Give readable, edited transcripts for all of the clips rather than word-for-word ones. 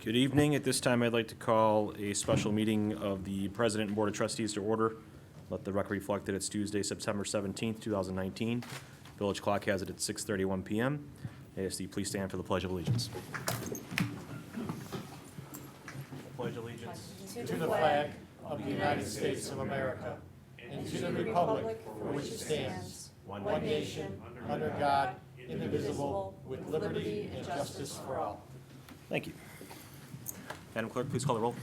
Good evening. At this time, I'd like to call a special meeting of the President and Board of Trustees to order. Let the record reflect that it's Tuesday, September 17th, 2019. Village clock has it at 6:31 p.m. ASD, please stand for the Pledge of Allegiance. Pledge allegiance To the flag of the United States of America and to the republic for which it stands, one nation, under God, indivisible, with liberty and justice for all. Thank you. Madam Clerk, please call the roll.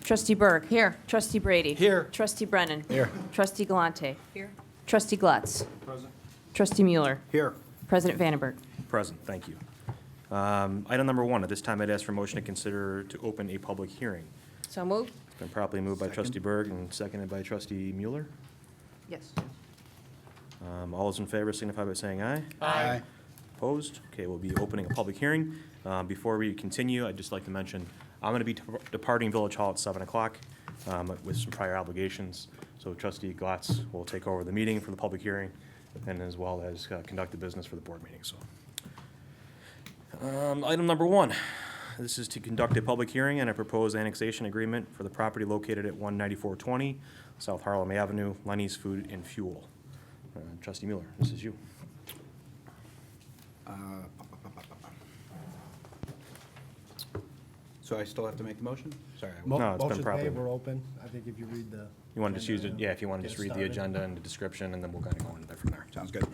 Trustee Berg. Here. Trustee Brady. Here. Trustee Brennan. Here. Trustee Galante. Here. Trustee Glutz. Present. Trustee Mueller. Here. President Vandenberg. Present, thank you. Item number 1, at this time, I'd ask for a motion to consider to open a public hearing. So moved? It's been properly moved by Trustee Berg and seconded by Trustee Mueller. Yes. All those in favor signify by saying aye. Aye. Opposed? Okay, we'll be opening a public hearing. Before we continue, I'd just like to mention, I'm going to be departing Village Hall at 7 o'clock with some prior obligations. So Trustee Glotz will take over the meeting for the public hearing and as well as conduct the business for the board meeting. So, item number 1, this is to conduct a public hearing on a proposed annexation agreement for the property located at 19420 South Harlem Avenue, Lenny's Food and Fuel. Trustee Mueller, this is you. So I still have to make the motion? Sorry. No, it's been Motion properly- made, we're open. I think if you read the. You want to just use it, yeah, if you want to Get just read the started. agenda and the description, and then we'll kind of go into that from there. Sounds good.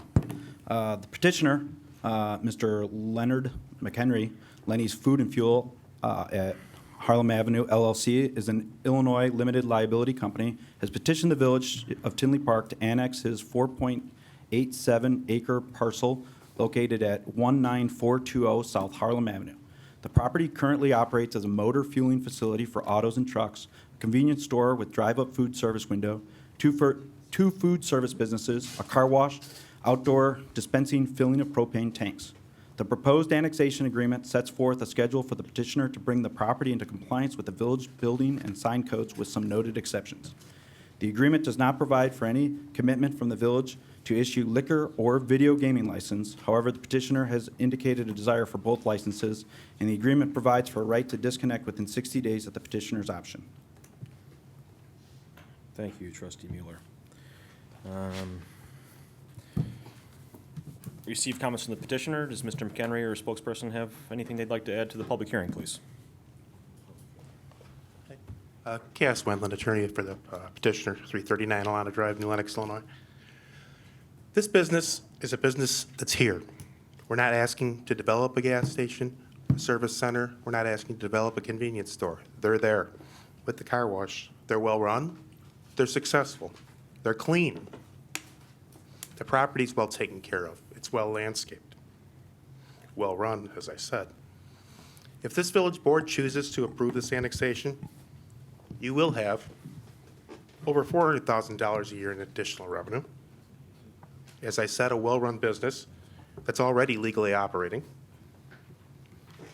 The petitioner, Mr. Leonard McHenry, Lenny's Food and Fuel at Harlem Avenue LLC, is an Illinois limited liability company, has petitioned the Village of Tinley Park to annex his 4.87-acre parcel located at 19420 South Harlem Avenue. The property currently operates as a motor fueling facility for autos and trucks, a convenience store with drive-up food service window, two food service businesses, a car wash, outdoor dispensing, filling of propane tanks. The proposed annexation agreement sets forth a schedule for the petitioner to bring the property into compliance with the village building and sign codes with some noted exceptions. The agreement does not provide for any commitment from the village to issue liquor or video gaming license. However, the petitioner has indicated a desire for both licenses, and the agreement provides for a right to disconnect within 60 days at the petitioner's option. Thank you, Trustee Mueller. Received comments from the petitioner. Does Mr. McHenry or spokesperson have anything they'd like to add to the public hearing, please? Cass Wendland, attorney for the petitioner, 339 Alana Drive, New Lenox, Illinois. This business is a business that's here. We're not asking to develop a gas station, a service center. We're not asking to develop a convenience store. They're there with the car wash. They're well run. They're successful. They're clean. The property's well taken care of. It's well landscaped. Well run, as I said. If this village board chooses to approve this annexation, you will have over $400,000 a year in additional revenue. As I said, a well-run business that's already legally operating.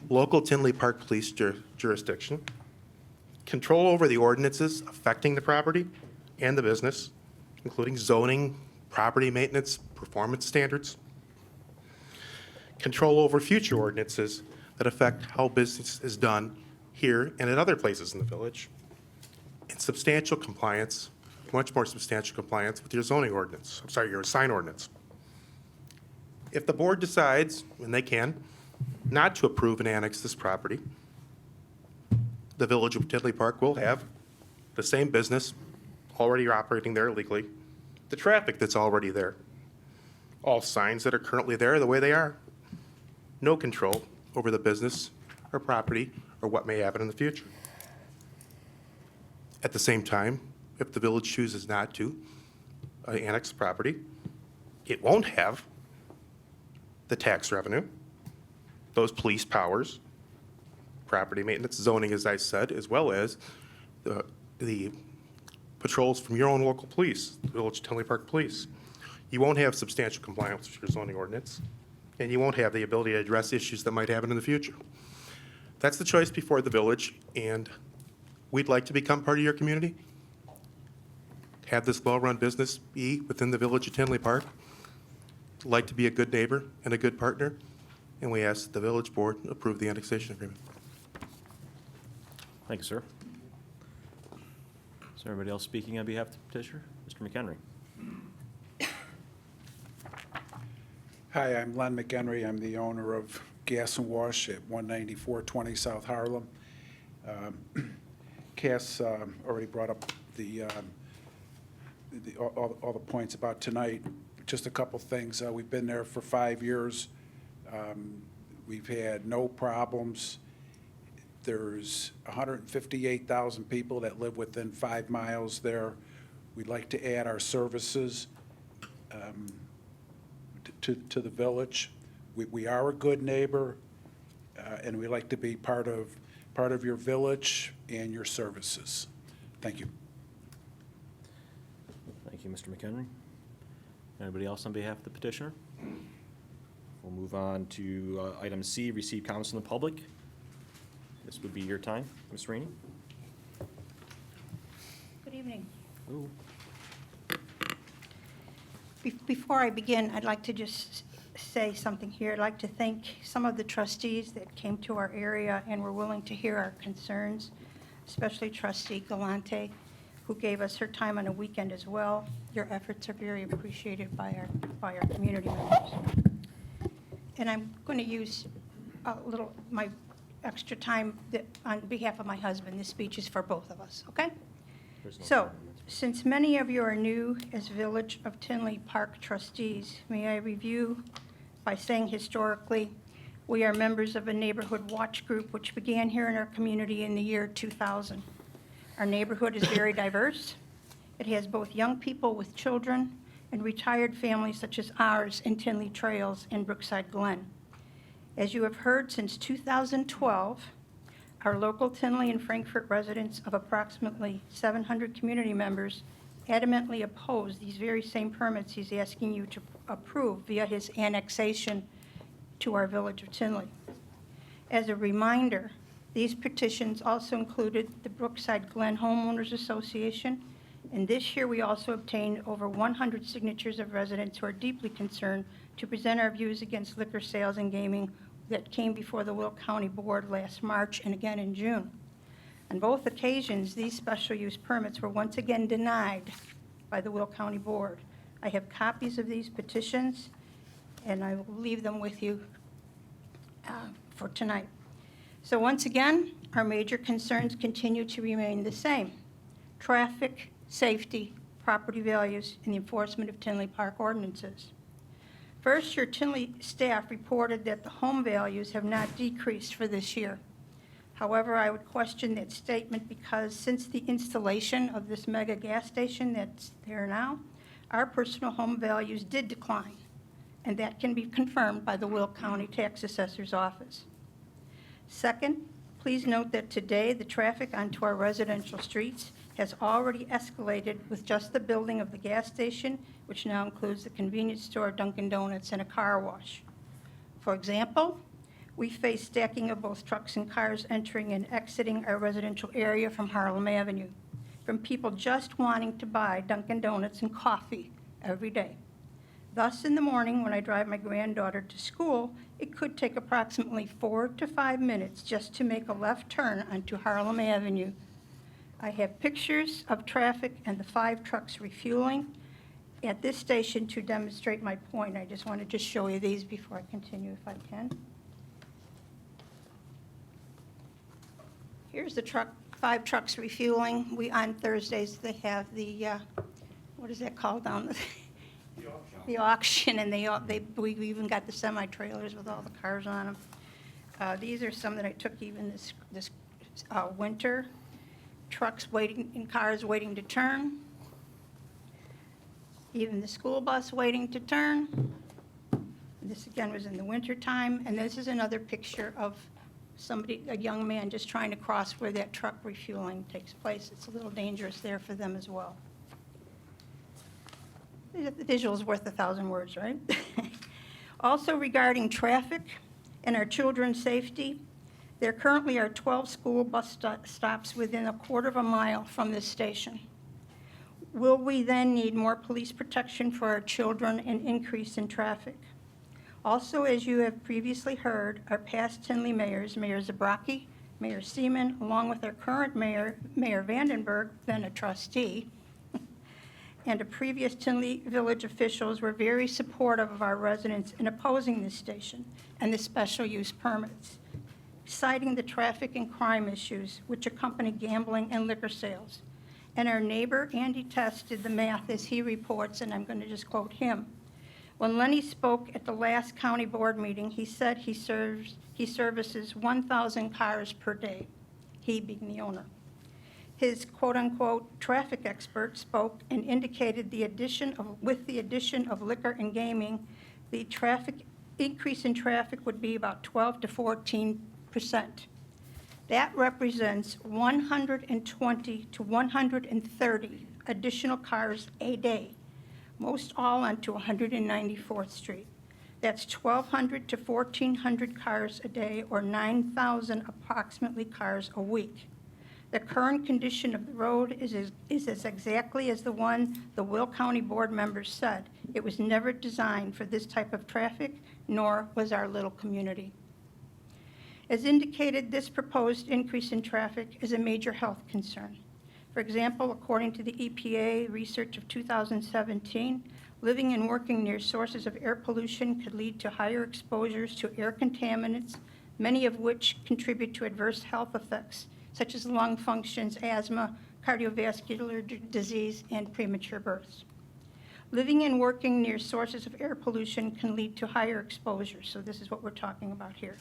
Local Tinley Park Police jurisdiction. Control over the ordinances affecting the property and the business, including zoning, property maintenance, performance standards. Control over future ordinances that affect how business is done here and at other places in the village. And substantial compliance, much more substantial compliance with your zoning ordinance, your sign ordinance. If the board decides, and they can, not to approve and annex this property, the Village of Tinley Park will have the same business already operating there legally, the traffic that's already there, all signs that are currently there the way they are, no control over the business or property or what may happen in the future. At the same time, if the village chooses not to annex the property, it won't have the tax revenue, those police powers, property maintenance, zoning, as I said, as well as the patrols from your own local police, the Village of Tinley Park Police. You won't have substantial compliance with your zoning ordinance, and you won't have the ability to address issues that might happen in the future. That's the choice before the village, and we'd like to become part of your community, have this well-run business be within the Village of Tinley Park, like to be a good neighbor and a good partner, and we ask that the village board approve the annexation agreement. Thank you, sir. Is there anybody else speaking on behalf of the petitioner? Mr. McHenry? Hi, I'm Len McHenry. I'm the owner of Gas and Wash at 19420 South Harlem. Cass already brought up all the points about tonight. Just a couple things. We've been there for 5 years. We've had no problems. There's 158,000 people that live within 5 miles there. We'd like to add our services to the village. We are a good neighbor, and we like to be part of your village and your services. Thank you. Thank you, Mr. McHenry. Anybody else on behalf of the petitioner? We'll move on to item C, receive comments from the public. This would be your time, Ms. Rainey. Good evening. Ooh. Before I begin, I'd like to just say something here. I'd like to thank some of the trustees that came to our area and were willing to hear our concerns, especially Trustee Galante, who gave us her time on a weekend as well. Your efforts are very appreciated by our community members. And I'm going to use my extra time on behalf of my husband. This speech is for both of us, okay? There's no So, time limit. since many of you are new as Village of Tinley Park trustees, may I review by saying historically, we are members of a neighborhood watch group which began here in our community in the year 2000. Our neighborhood is very diverse. It has both young people with children and retired families such as ours in Tinley Trails and Brookside Glen. As you have heard, since 2012, our local Tinley and Frankfurt residents of approximately 700 community members adamantly oppose these very same permits he's asking you to approve via his annexation to our village of Tinley. As a reminder, these petitions also included the Brookside Glen Homeowners Association, and this year we also obtained over 100 signatures of residents who are deeply concerned to present our views against liquor sales and gaming that came before the Will County Board last March and again in June. On both occasions, these special use permits were once again denied by the Will County Board. I have copies of these petitions, and I will leave them with you for tonight. So once again, our major concerns continue to remain the same: traffic, safety, property values, and the enforcement of Tinley Park ordinances. First, your Tinley staff reported that the home values have not decreased for this year. However, I would question that statement because since the installation of this mega gas station that's there now, our personal home values did decline, and that can be confirmed by the Will County Tax Assessor's Office. Second, please note that today the traffic onto our residential streets has already escalated with just the building of the gas station, which now includes the convenience store, Dunkin' Donuts, and a car wash. For example, we face stacking of both trucks and cars entering and exiting our residential area from Harlem Avenue, from people just wanting to buy Dunkin' Donuts and coffee every day. Thus, in the morning when I drive my granddaughter to school, it could take approximately 4 to 5 minutes just to make a left turn onto Harlem Avenue. I have pictures of traffic and the 5 trucks refueling at this station to demonstrate my point. I just wanted to show you these before I continue, if I can. Here's the 5 trucks refueling. On Thursdays, they have the, what is that called down? The auction, and we even got the semi-trailers with all the cars on them. These are some that I took even this winter. Trucks waiting, in cars waiting to turn. Even the school bus waiting to turn. This again was in the winter time, and this is another picture of a young man just trying to cross where that truck refueling takes place. It's a little dangerous there for them as well. The visual's worth 1,000 words, right? Also regarding traffic and our children's safety, there currently are 12 school bus stops within a quarter of a mile from this station. Will we then need more police protection for our children and increase in traffic? Also, as you have previously heard, our past Tinley mayors, Mayor Zabrocki Mayor Seaman, along with our current mayor, Mayor Vandenberg, then a trustee, and the previous Tinley Village officials were very supportive of our residents in opposing this station and the special use permits, citing the traffic and crime issues which accompany gambling and liquor sales. And our neighbor, Andy Test, did the math as he reports, and I'm going to just quote him. When Lenny spoke at the last county board meeting, he said he services 1,000 cars per day, he being the owner. His quote-unquote traffic expert spoke and indicated with the addition of liquor and gaming, the increase in traffic would be about 12 to 14%. That represents 120 to 130 additional cars a day, most all onto 194th Street. That's 1,200 to 1,400 cars a day, or 9,000 approximately cars a week. The current condition of the road is as exactly as the one the Will County board members said. It was never designed for this type of traffic, nor was our little community. As indicated, this proposed increase in traffic is a major health concern. For example, according to the EPA research of 2017, living and working near sources of air pollution could lead to higher exposures to air contaminants, many of which contribute to adverse health effects, such as lung functions, asthma, cardiovascular disease, and premature births. Living and working near sources of air pollution can lead to higher exposures, so this is what we're talking about here.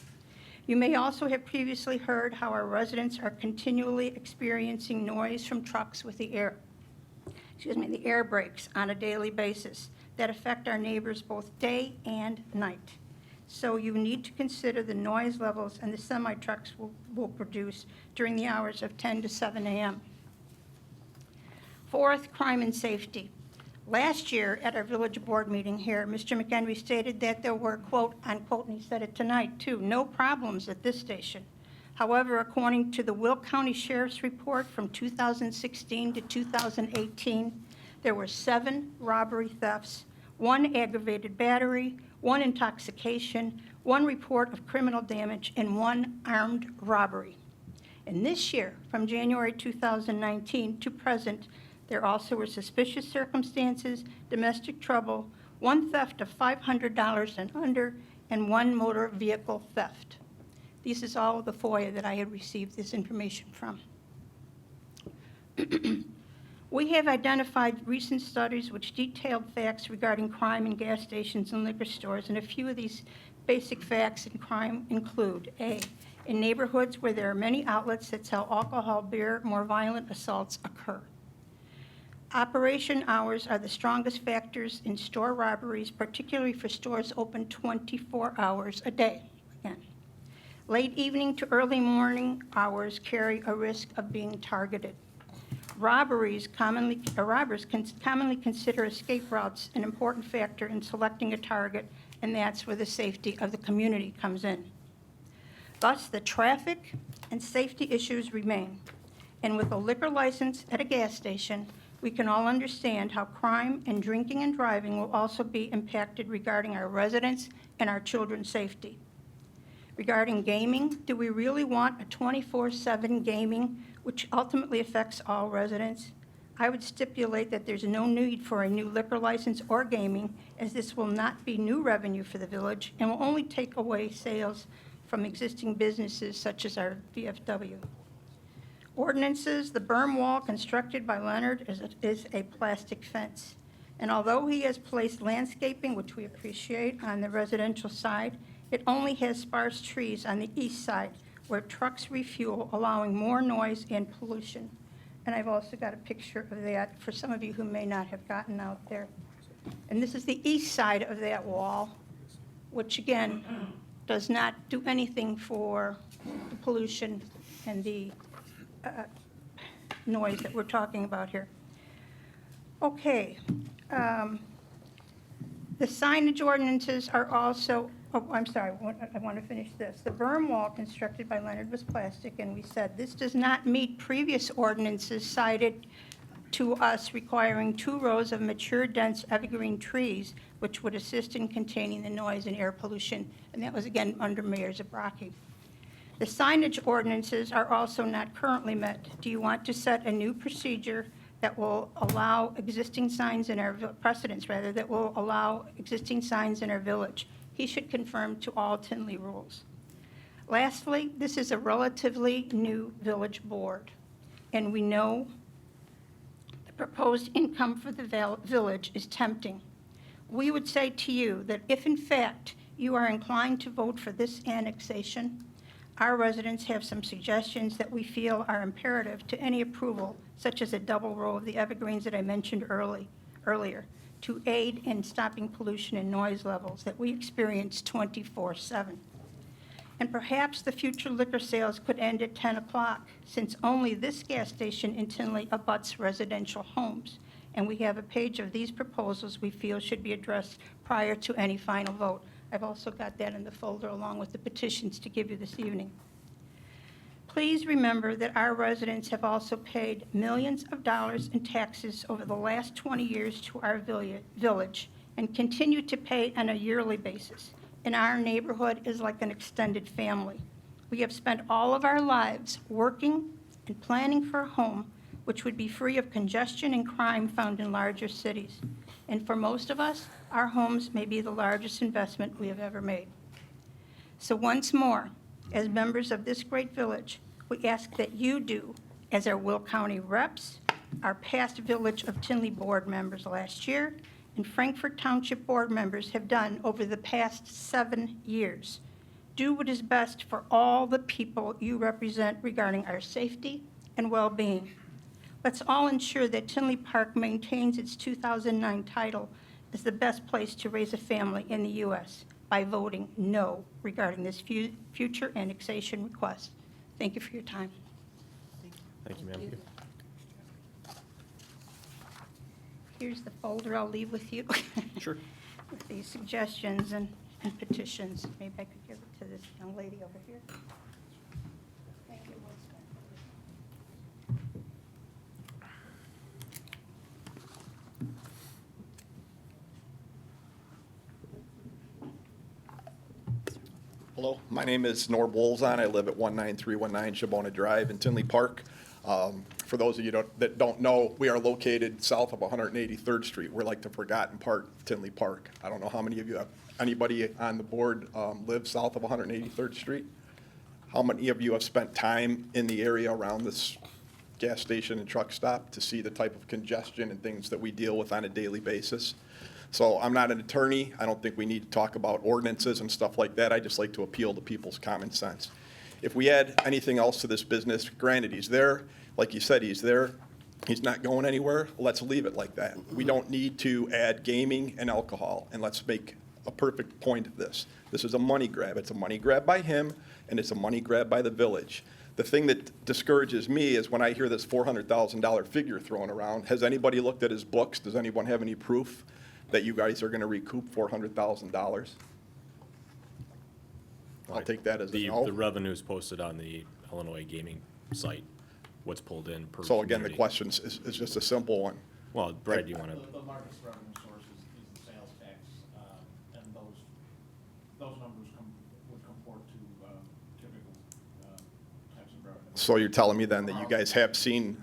You may also have previously heard how our residents are continually experiencing noise from trucks with the air brakes on a daily basis that affect our neighbors both day and night. So you need to consider the noise levels and the semi-trucks will produce during the hours of 10 to 7 a.m. Fourth, crime and safety. Last year at our village board meeting here, Mr. McHenry stated that there were, quote, unquote, and he said it tonight too, no problems at this station. However, according to the Will County Sheriff's report from 2016 to 2018, there were 7 robbery thefts, 1 aggravated battery, 1 intoxication, 1 report of criminal damage, and 1 armed robbery. And this year, from January 2019 to present, there also were suspicious circumstances, domestic trouble, 1 theft of $500 and under, and 1 motor vehicle theft. This is all the FOIA that I had received this information from. We have identified recent studies which detailed facts regarding crime in gas stations and liquor stores, and a few of these basic facts in crime include: A, in neighborhoods where there are many outlets that sell alcohol, beer, more violent assaults occur. Operation hours are the strongest factors in store robberies, particularly for stores open 24 hours a day. Again, late evening to early morning hours carry a risk of being targeted. Robbers commonly consider escape routes an important factor in selecting a target, and that's where the safety of the community comes in. Thus, the traffic and safety issues remain. And with a liquor license at a gas station, we can all understand how crime and drinking and driving will also be impacted regarding our residents and our children's safety. Regarding gaming, do we really want a 24/7 gaming, which ultimately affects all residents? I would stipulate that there's no need for a new liquor license or gaming, as this will not be new revenue for the village and will only take away sales from existing businesses such as our VFW. Ordinances, the berm wall constructed by Leonard is a plastic fence. And although he has placed landscaping, which we appreciate, on the residential side, it only has sparse trees on the east side where trucks refuel, allowing more noise and pollution. And I've also got a picture of that for some of you who may not have gotten out there. And this is the east side of that wall, which again does not do anything for the pollution and the noise that we're talking about here. Okay. The signage ordinances are also, I'm sorry, I want to finish this. The berm wall constructed by Leonard was plastic, and we said this does not meet previous ordinances cited to us requiring 2 rows of mature, dense evergreen trees, which would assist in containing the noise and air pollution, and that was again under Mayor Zabraki. The signage ordinances are also not currently met. Do you want to set a new procedure that will allow existing signs in our, precedents rather, that will allow existing signs in our village? He should conform to all Tinley rules. Lastly, this is a relatively new village board, and we know the proposed income for the village is tempting. We would say to you that if in fact you are inclined to vote for this annexation, our residents have some suggestions that we feel are imperative to any approval, such as a double row of the evergreens that I mentioned earlier, to aid in stopping pollution and noise levels that we experience 24/7. And perhaps the future liquor sales could end at 10 o'clock, since only this gas station in Tinley abuts residential homes. And we have a page of these proposals we feel should be addressed prior to any final vote. I've also got that in the folder along with the petitions to give you this evening. Please remember that our residents have also paid millions of dollars in taxes over the last 20 years to our village and continue to pay on a yearly basis. And our neighborhood is like an extended family. We have spent all of our lives working and planning for a home which would be free of congestion and crime found in larger cities. And for most of us, our homes may be the largest investment we have ever made. So once more, as members of this great village, we ask that you do, as our Will County reps, our past Village of Tinley board members last year, and Frankfort Township board members have done over the past 7 years. Do what is best for all the people you represent regarding our safety and well-being. Let's all ensure that Tinley Park maintains its 2009 title as the best place to raise a family in the U.S. by voting no regarding this future annexation request. Thank you for your time. Thank you, ma'am. Here's the folder I'll leave with you. Sure. With these suggestions and petitions. Maybe I could give it to this young lady over here. Thank you. Hello, my name is Norb Wolzon. I live at 19319 Shabona Drive in Tinley Park. For those of you that don't know, we are located south of 183rd Street. We're like the forgotten part of Tinley Park. I don't know how many of you have, anybody on the board lives south of 183rd Street? How many of you have spent time in the area around this gas station and truck stop to see the type of congestion and things that we deal with on a daily basis? So I'm not an attorney. I don't think we need to talk about ordinances and stuff like that. I just like to appeal to people's common sense. If we add anything else to this business, granted, he's there. Like you said, he's there. He's not going anywhere. Let's leave it like that. We don't need to add gaming and alcohol. And let's make a perfect point of this. This is a money grab. It's a money grab by him, and it's a money grab by the village. The thing that discourages me is when I hear this $400,000 figure thrown around. Has anybody looked at his books? Does anyone have any proof that you guys are going to recoup $400,000? I'll take that as a The no. revenue is posted on the Illinois gaming site, what's pulled in per So again, the community. question is just a simple one. Well, Brad, do you want to? The largest revenue source is the sales tax, and those numbers would comport to typical types of revenue. So you're telling me then that you guys have seen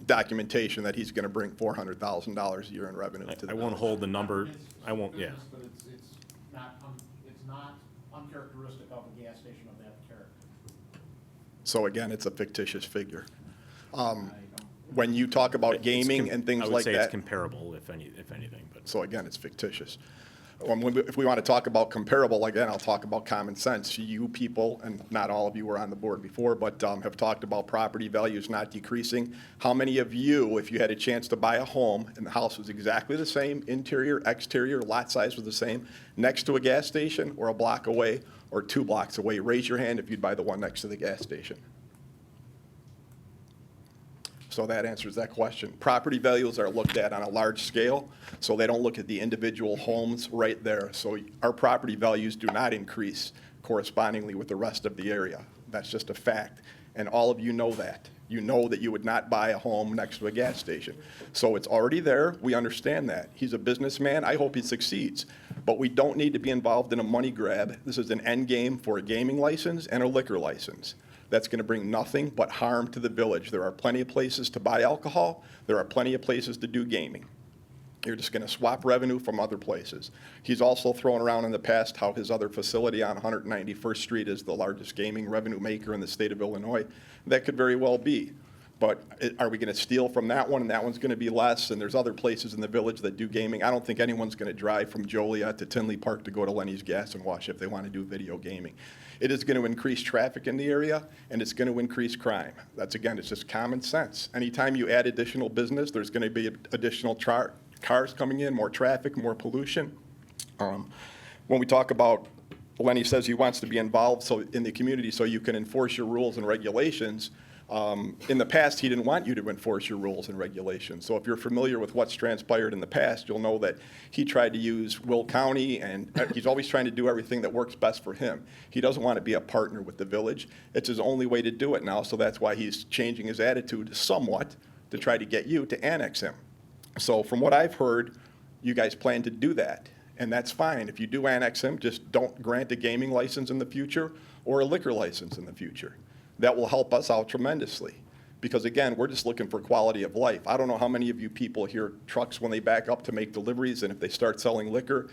documentation that he's going to bring $400,000 a year in revenue to the I won't village? hold the number. It's I won't, yeah. business, but it's not uncharacteristic of a gas station of that character. So again, it's a fictitious figure. When you talk about gaming and things I would like say it's that, comparable, if anything, but. so again, it's fictitious. If we want to talk about comparable, again, I'll talk about common sense. You people, and not all of you were on the board before, but have talked about property values not decreasing. How many of you, if you had a chance to buy a home and the house was exactly the same, interior, exterior, lot size was the same, next to a gas station or a block away or 2 blocks away, raise your hand if you'd buy the one next to the gas station. So that answers that question. Property values are looked at on a large scale, so they don't look at the individual homes right there. So our property values do not increase correspondingly with the rest of the area. That's just a fact, and all of you know that. You know that you would not buy a home next to a gas station. So it's already there. We understand that. He's a businessman. I hope he succeeds. But we don't need to be involved in a money grab. This is an end game for a gaming license and a liquor license. That's going to bring nothing but harm to the village. There are plenty of places to buy alcohol. There are plenty of places to do gaming. You're just going to swap revenue from other places. He's also thrown around in the past how his other facility on 191st Street is the largest gaming revenue maker in the state of Illinois. That could very well be. But are we going to steal from that one and that one's going to be less? And there's other places in the village that do gaming. I don't think anyone's going to drive from Joliet to Tinley Park to go to Lenny's Gas and Wash if they want to do video gaming. It is going to increase traffic in the area, and it's going to increase crime. That's, again, it's just common sense. Anytime you add additional business, there's going to be additional cars coming in, more traffic, more pollution. When we talk about, Lenny says he wants to be involved in the community so you can enforce your rules and regulations. In the past, he didn't want you to enforce your rules and regulations. So if you're familiar with what's transpired in the past, you'll know that he tried to use Will County, and he's always trying to do everything that works best for him. He doesn't want to be a partner with the village. It's his only way to do it now, so that's why he's changing his attitude somewhat to try to get you to annex him. So from what I've heard, you guys plan to do that, and that's fine. If you do annex him, just don't grant a gaming license in the future or a liquor license in the future. That will help us out tremendously. Because again, we're just looking for quality of life. I don't know how many of you people hear trucks when they back up to make deliveries, and if they start selling liquor,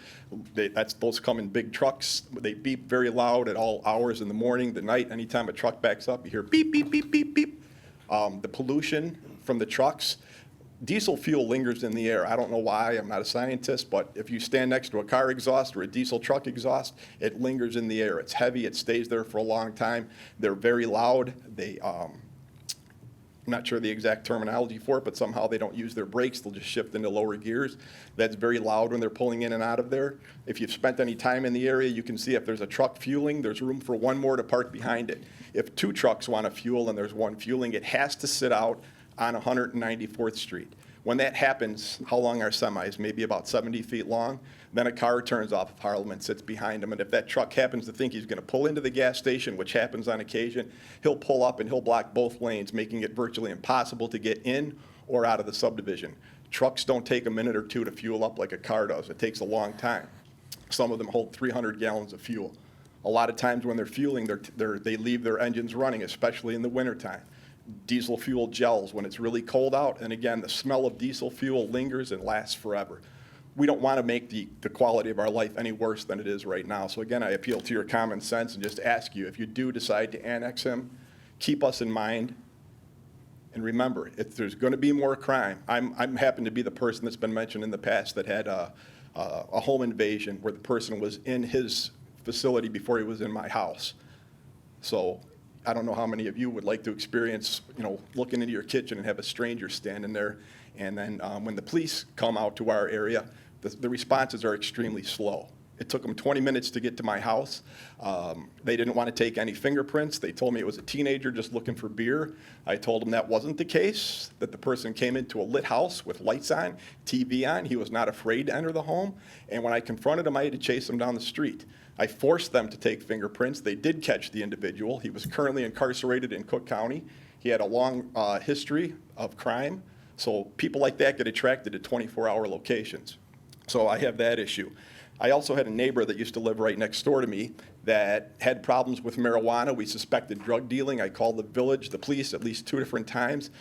those come in big trucks. They beep very loud at all hours in the morning, the night. Anytime a truck backs up, you hear beep, beep, beep, beep, beep. The pollution from the trucks, diesel fuel lingers in the air. I don't know why, I'm not a scientist, but if you stand next to a car exhaust or a diesel truck exhaust, it lingers in the air. It's heavy, it stays there for a long time. They're very loud. I'm not sure the exact terminology for it, but somehow they don't use their brakes. They'll just shift into lower gears. That's very loud when they're pulling in and out of there. If you've spent any time in the area, you can see if there's a truck fueling, there's room for one more to park behind it. If two trucks want to fuel and there's one fueling, it has to sit out on 194th Street. When that happens, how long are semis? Maybe about 70 feet long. Then a car turns off of Harlem and sits behind him. And if that truck happens to think he's going to pull into the gas station, which happens on occasion, he'll pull up and he'll block both lanes, making it virtually impossible to get in or out of the subdivision. Trucks don't take a minute or two to fuel up like a car does. It takes a long time. Some of them hold 300 gallons of fuel. A lot of times when they're fueling, they leave their engines running, especially in the wintertime. Diesel fuel gels when it's really cold out, and again, the smell of diesel fuel lingers and lasts forever. We don't want to make the quality of our life any worse than it is right now. So again, I appeal to your common sense and just ask you, if you do decide to annex him, keep us in mind. And remember, if there's going to be more crime, I'm happen to be the person that's been mentioned in the past that had a home invasion where the person was in his facility before he was in my house. So I don't know how many of you would like to experience, looking into your kitchen and have a stranger standing there. And then when the police come out to our area, the responses are extremely slow. It took them 20 minutes to get to my house. They didn't want to take any fingerprints. They told me it was a teenager just looking for beer. I told them that wasn't the case, that the person came into a lit house with lights on, TV on. He was not afraid to enter the home. And when I confronted him, I had to chase him down the street. I forced them to take fingerprints. They did catch the individual. He was currently incarcerated in Cook County. He had a long history of crime. So people like that get attracted to 24-hour locations. So I have that issue. I also had a neighbor that used to live right next door to me that had problems with marijuana. We suspected drug dealing. I called the village, the police, at least 2 different times.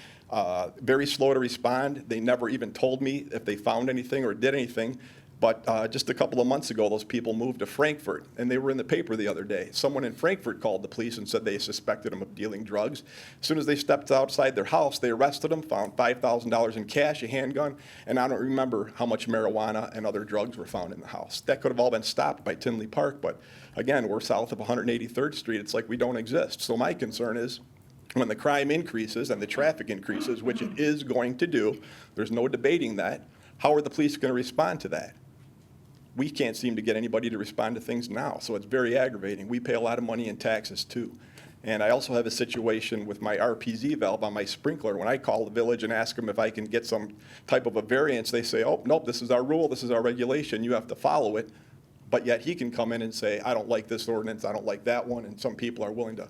Very slow to respond. They never even told me if they found anything or did anything. But just a couple of months ago, those people moved to Frankfurt, and they were in the paper the other day. Someone in Frankfurt called the police and said they suspected them of dealing drugs. As soon as they stepped outside their house, they arrested them, found $5,000 in cash, a handgun, and I don't remember how much marijuana and other drugs were found in the house. That could have all been stopped by Tinley Park, but again, we're south of 183rd Street. It's like we don't exist. So my concern is, when the crime increases and the traffic increases, which it is going to do, there's no debating that, how are the police going to respond to that? We can't seem to get anybody to respond to things now, so it's very aggravating. We pay a lot of money in taxes too. And I also have a situation with my RPZ valve on my sprinkler. When I call the village and ask them if I can get some type of a variance, they say, oh, nope, this is our rule, this is our regulation, you have to follow it. But yet he can come in and say, I don't like this ordinance, I don't like that one, and some people are willing to,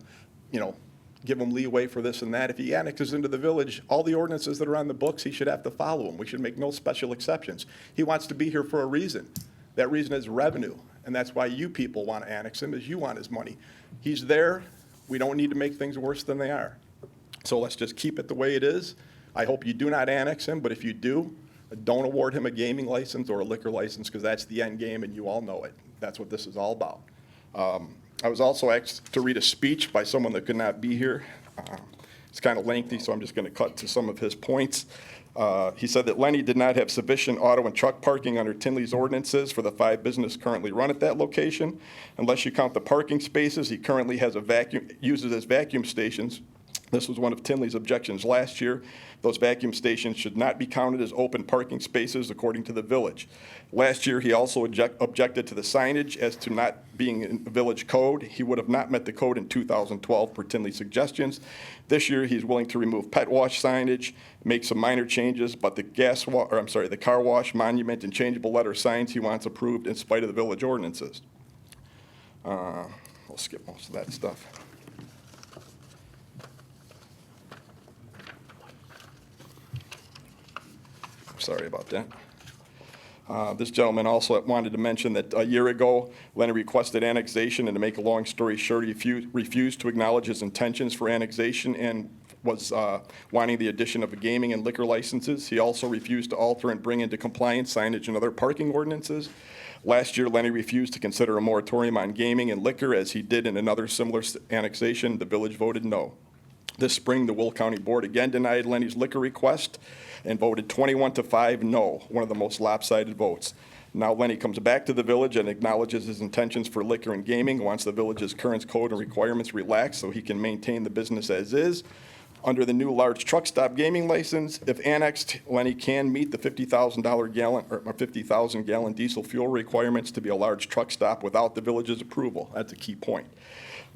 give him leeway for this and that. If he annexes into the village, all the ordinances that are on the books, he should have to follow them. We should make no special exceptions. He wants to be here for a reason. That reason is revenue, and that's why you people want to annex him, is you want his money. He's there. We don't need to make things worse than they are. So let's just keep it the way it is. I hope you do not annex him, but if you do, don't award him a gaming license or a liquor license, because that's the end game, and you all know it. That's what this is all about. I was also asked to read a speech by someone that could not be here. It's kind of lengthy, so I'm just going to cut to some of his points. He said that Lenny did not have sufficient auto and truck parking under Tinley's ordinances for the 5 businesses currently run at that location. Unless you count the parking spaces, he currently has uses as vacuum stations. This was one of Tinley's objections last year. Those vacuum stations should not be counted as open parking spaces according to the village. Last year, he also objected to the signage as to not being in the village code. He would have not met the code in 2012 per Tinley's suggestions. This year, he's willing to remove pet wash signage, make some minor changes, but the car wash, monument, and changeable letter signs he wants approved in spite of the village ordinances. I'll skip most of that stuff. Sorry about that. This gentleman also wanted to mention that a year ago, Lenny requested annexation, and to make a long story short, he refused to acknowledge his intentions for annexation and was wanting the addition of a gaming and liquor licenses. He also refused to alter and bring into compliance signage and other parking ordinances. Last year, Lenny refused to consider a moratorium on gaming and liquor, as he did in another similar annexation. The village voted no. This spring, the Will County Board again denied Lenny's liquor request and voted 21-5 no, one of the most lopsided votes. Now Lenny comes back to the village and acknowledges his intentions for liquor and gaming, wants the village's current code and requirements relaxed so he can maintain the business as is. Under the new large truck stop gaming license, if annexed, Lenny can meet the 50,000 gallon diesel fuel requirements to be a large truck stop without the village's approval. That's a key point.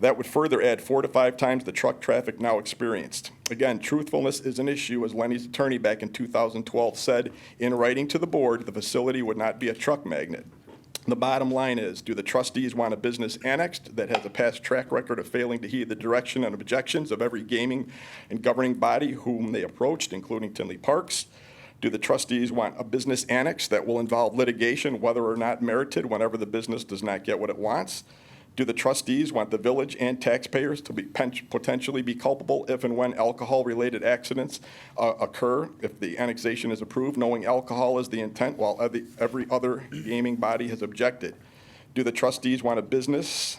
That would further add 4 to 5 times the truck traffic now experienced. Again, truthfulness is an issue, as Lenny's attorney back in 2012 said in writing to the board, the facility would not be a truck magnet. The bottom line is, do the trustees want a business annexed that has a past track record of failing to heed the direction and objections of every gaming and governing body whom they approached, including Tinley Parks? Do the trustees want a business annex that will involve litigation, whether or not merited, whenever the business does not get what it wants? Do the trustees want the village and taxpayers to potentially be culpable if and when alcohol-related accidents occur if the annexation is approved, knowing alcohol is the intent while every other gaming body has objected? Do the trustees want a business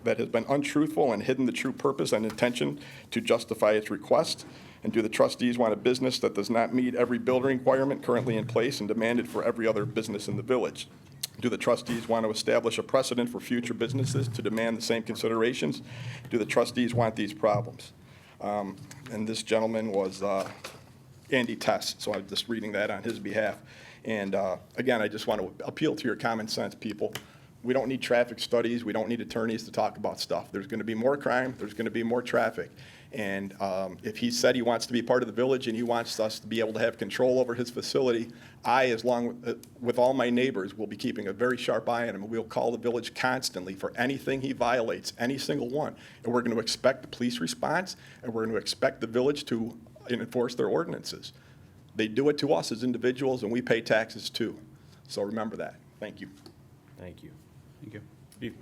that has been untruthful and hidden the true purpose and intention to justify its request? And do the trustees want a business that does not meet every building requirement currently in place and demanded for every other business in the village? Do the trustees want to establish a precedent for future businesses to demand the same considerations? Do the trustees want these problems? And this gentleman was Andy Tess, so I'm just reading that on his behalf. And again, I just want to appeal to your common sense, people. We don't need traffic studies. We don't need attorneys to talk about stuff. There's going to be more crime. There's going to be more traffic. And if he said he wants to be part of the village and he wants us to be able to have control over his facility, I, as long with all my neighbors, will be keeping a very sharp eye on him. We'll call the village constantly for anything he violates, any single one. And we're going to expect a police response, and we're going to expect the village to enforce their ordinances. They do it to us as individuals, and we pay taxes too. So remember that. Thank you. Thank you. Thank you.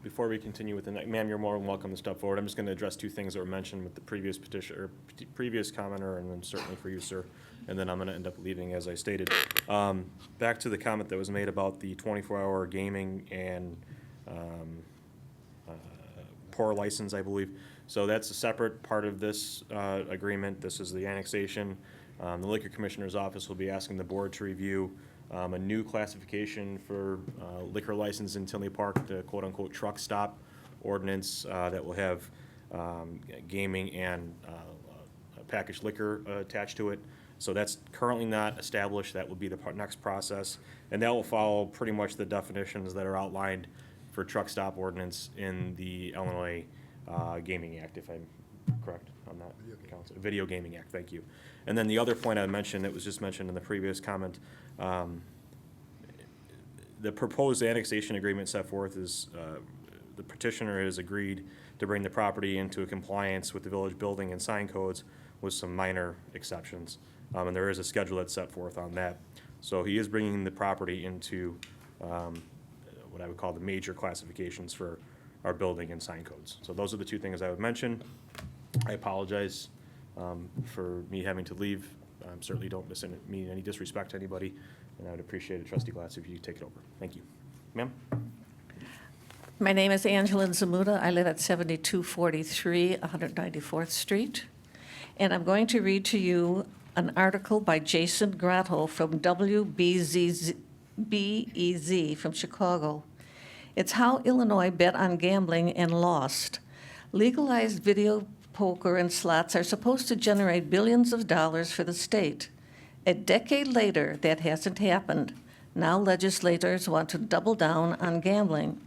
Before we continue with the next, ma'am, you're more than welcome to step forward. I'm just going to address 2 things that were mentioned with the previous petitioner, previous commenter, and then certainly for you, sir. And then I'm going to end up leaving as I stated. Back to the comment that was made about the 24-hour gaming and pour license, I believe. So that's a separate part of this agreement. This is the annexation. The Liquor Commissioner's Office will be asking the board to review a new classification for liquor license in Tinley Park, the quote-unquote truck stop ordinance that will have gaming and packaged liquor attached to it. So that's currently not established. That will be the next process. And that will follow pretty much the definitions that are outlined for truck stop ordinance in the Illinois Gaming Act, if I'm correct on that. Video Gaming Act, thank you. And then the other point I mentioned, that was just mentioned in the previous comment, the proposed annexation agreement set forth is the petitioner has agreed to bring the property into compliance with the village building and sign codes with some minor exceptions. And there is a schedule that's set forth on that. So he is bringing the property into what I would call the major classifications for our building and sign codes. So those are the two things I would mention. I apologize for me having to leave. Certainly don't mean any disrespect to anybody, and I would appreciate it, Trustee Glatz, if you take it over. Thank you. Ma'am? My name is Angela Zamuda. I live at 7243 194th Street. And I'm going to read to you an article by Jason Grotto from WBEZ from Chicago. It's how Illinois bet on gambling and lost. Legalized video poker and slots are supposed to generate billions of dollars for the state. A decade later, that hasn't happened. Now legislators want to double down on gambling.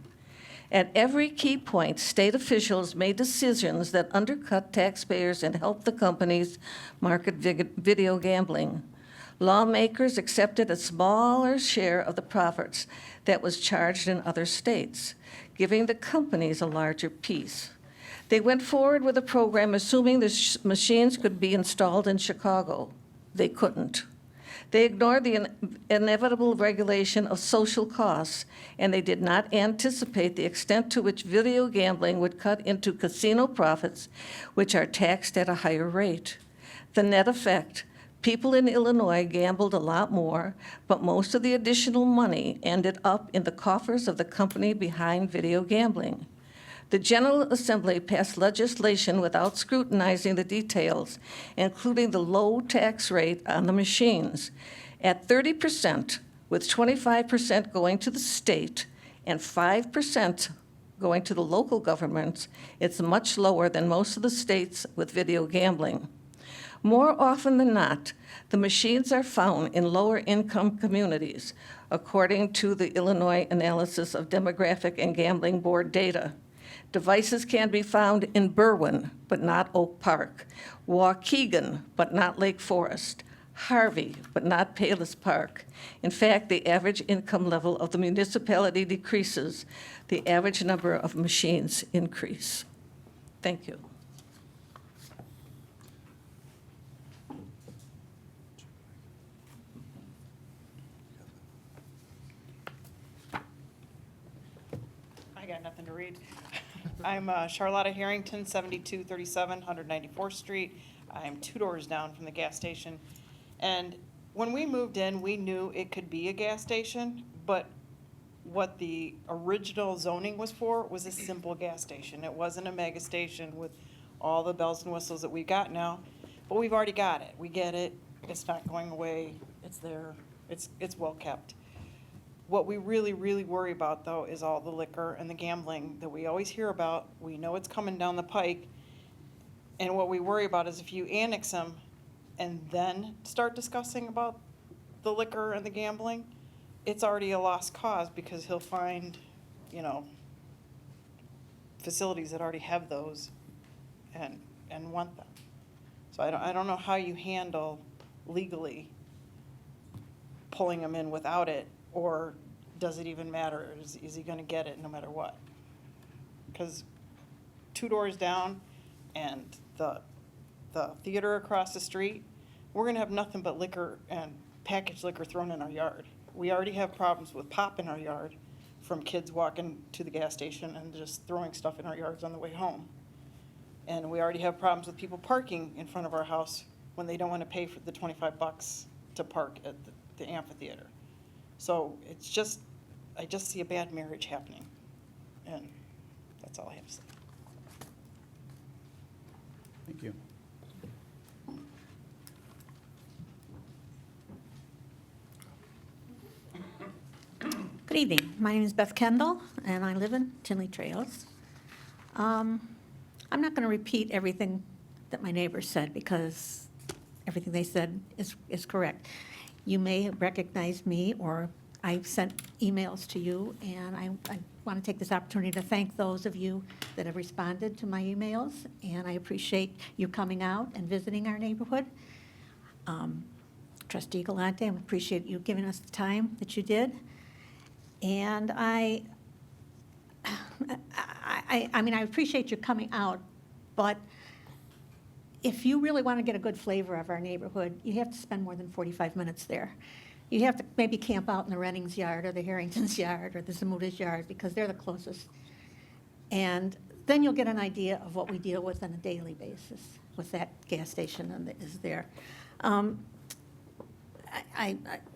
At every key point, state officials made decisions that undercut taxpayers and help the companies market video gambling. Lawmakers accepted a smaller share of the profits that was charged in other states, giving the companies a larger piece. They went forward with a program assuming the machines could be installed in Chicago. They couldn't. They ignored the inevitable regulation of social costs, and they did not anticipate the extent to which video gambling would cut into casino profits, which are taxed at a higher rate. The net effect, people in Illinois gambled a lot more, but most of the additional money ended up in the coffers of the company behind video gambling. The General Assembly passed legislation without scrutinizing the details, including the low tax rate on the machines. At 30%, with 25% going to the state and 5% going to the local governments, it's much lower than most of the states with video gambling. More often than not, the machines are found in lower-income communities, according to the Illinois Analysis of Demographic and Gambling Board data. Devices can be found in Berwyn, but not Oak Park, Waukegan, but not Lake Forest, Harvey, but not Palos Park. In fact, the average income level of the municipality decreases. The average number of machines increase. Thank you. I got nothing to read. I'm Charlotta Harrington, 7237 194th Street. I'm 2 doors down from the gas station. And when we moved in, we knew it could be a gas station, but what the original zoning was for was a simple gas station. It wasn't a mega station with all the bells and whistles that we got now, but we've already got it. We get it. It's not going away. It's there. It's well kept. What we really, really worry about, though, is all the liquor and the gambling that we always hear about. We know it's coming down the pike. And what we worry about is if you annex them and then start discussing about the liquor and the gambling, it's already a lost cause because he'll find, facilities that already have those and want them. So I don't know how you handle legally pulling them in without it. Or does it even matter? Is he going to get it no matter what? Because 2 doors down and the theater across the street, we're going to have nothing but liquor and packaged liquor thrown in our yard. We already have problems with pop in our yard from kids walking to the gas station and just throwing stuff in our yards on the way home. And we already have problems with people parking in front of our house when they don't want to pay for the $25 to park at the amphitheater. So I just see a bad marriage happening, and that's all I have to say. Thank you. Good evening. My name is Beth Kendall, and I live in Tinley Trails. I'm not going to repeat everything that my neighbors said because everything they said is correct. You may recognize me, or I've sent emails to you, and I want to take this opportunity to thank those of you that have responded to my emails, and I appreciate you coming out and visiting our neighborhood. Trustee Galante, I appreciate you giving us the time that you did. And I I mean, I appreciate you coming out, but if you really want to get a good flavor of our neighborhood, you have to spend more than 45 minutes there. You have to maybe camp out in the Rennings' yard or the Harrington's yard or the Zamuta's yard because they're the closest. And then you'll get an idea of what we deal with on a daily basis with that gas station that is there.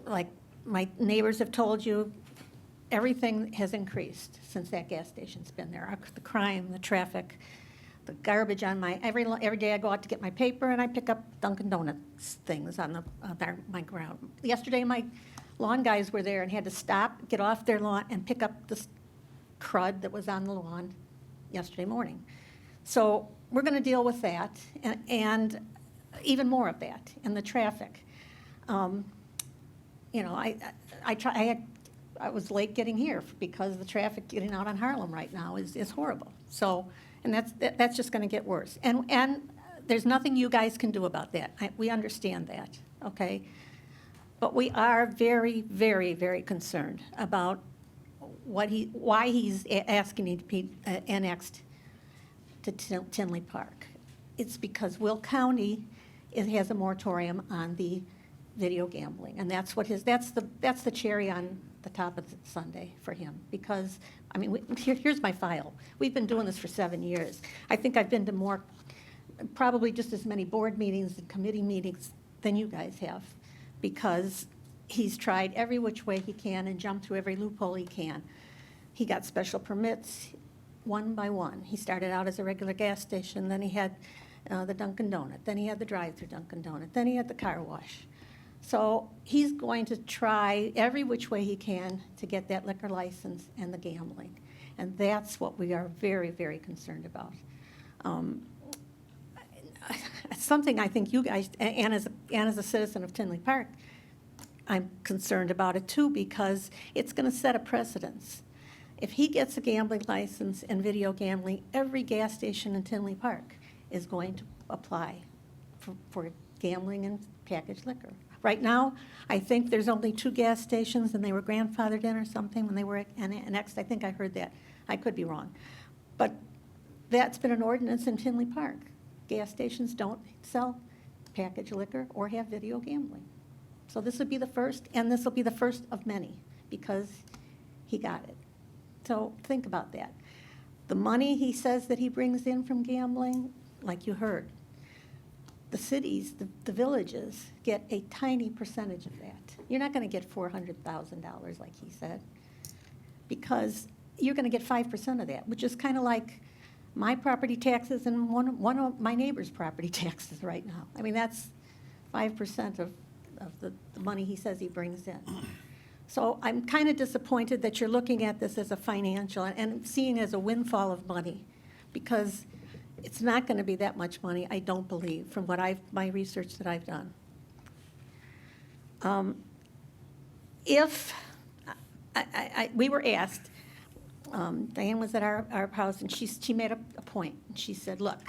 Like my neighbors have told you, everything has increased since that gas station's been there. The crime, the traffic, the garbage on every day I go out to get my paper and I pick up Dunkin' Donuts things on my ground. Yesterday, my lawn guys were there and had to stop, get off their lawn and pick up the crud that was on the lawn yesterday morning. So we're going to deal with that and even more of that and the traffic. You know, I was late getting here because the traffic getting out on Harlem right now is horrible. So, and that's just going to get worse. And there's nothing you guys can do about that. We understand that, okay? But we are very, very, very concerned about why he's asking to be annexed to Tinley Park. It's because Will County has a moratorium on the video gambling, and that's the cherry on the top of the sundae for him. Because I mean, here's my file. We've been doing this for 7 years. I think I've been to probably just as many board meetings and committee meetings than you guys have, because he's tried every which way he can and jumped through every loophole he can. He got special permits one by one. He started out as a regular gas station, then he had the Dunkin' Donut, then he had the drive-through Dunkin' Donut, then he had the car wash. So he's going to try every which way he can to get that liquor license and the gambling. And that's what we are very, very concerned about. Something I think you guys, and as a citizen of Tinley Park, I'm concerned about it too, because it's going to set a precedence. If he gets a gambling license and video gambling, every gas station in Tinley Park is going to apply for gambling and packaged liquor. Right now, I think there's only 2 gas stations, and they were grandfathered in or something when they were annexed. I think I heard that. I could be wrong. But that's been an ordinance in Tinley Park. Gas stations don't sell packaged liquor or have video gambling. So this would be the first, and this will be the first of many, because he got it. So think about that. The money he says that he brings in from gambling, like you heard, the cities, the villages, get a tiny percentage of that. You're not going to get $400,000 like he said, because you're going to get 5% of that, which is kind of like my property taxes and one of my neighbor's property taxes right now. I mean, that's 5% of the money he says he brings in. So I'm kind of disappointed that you're looking at this as a financial and seeing it as a windfall of money, because it's not going to be that much money, I don't believe, from my research that I've done. We were asked, Diane was at our house, and she made a point. She said, look,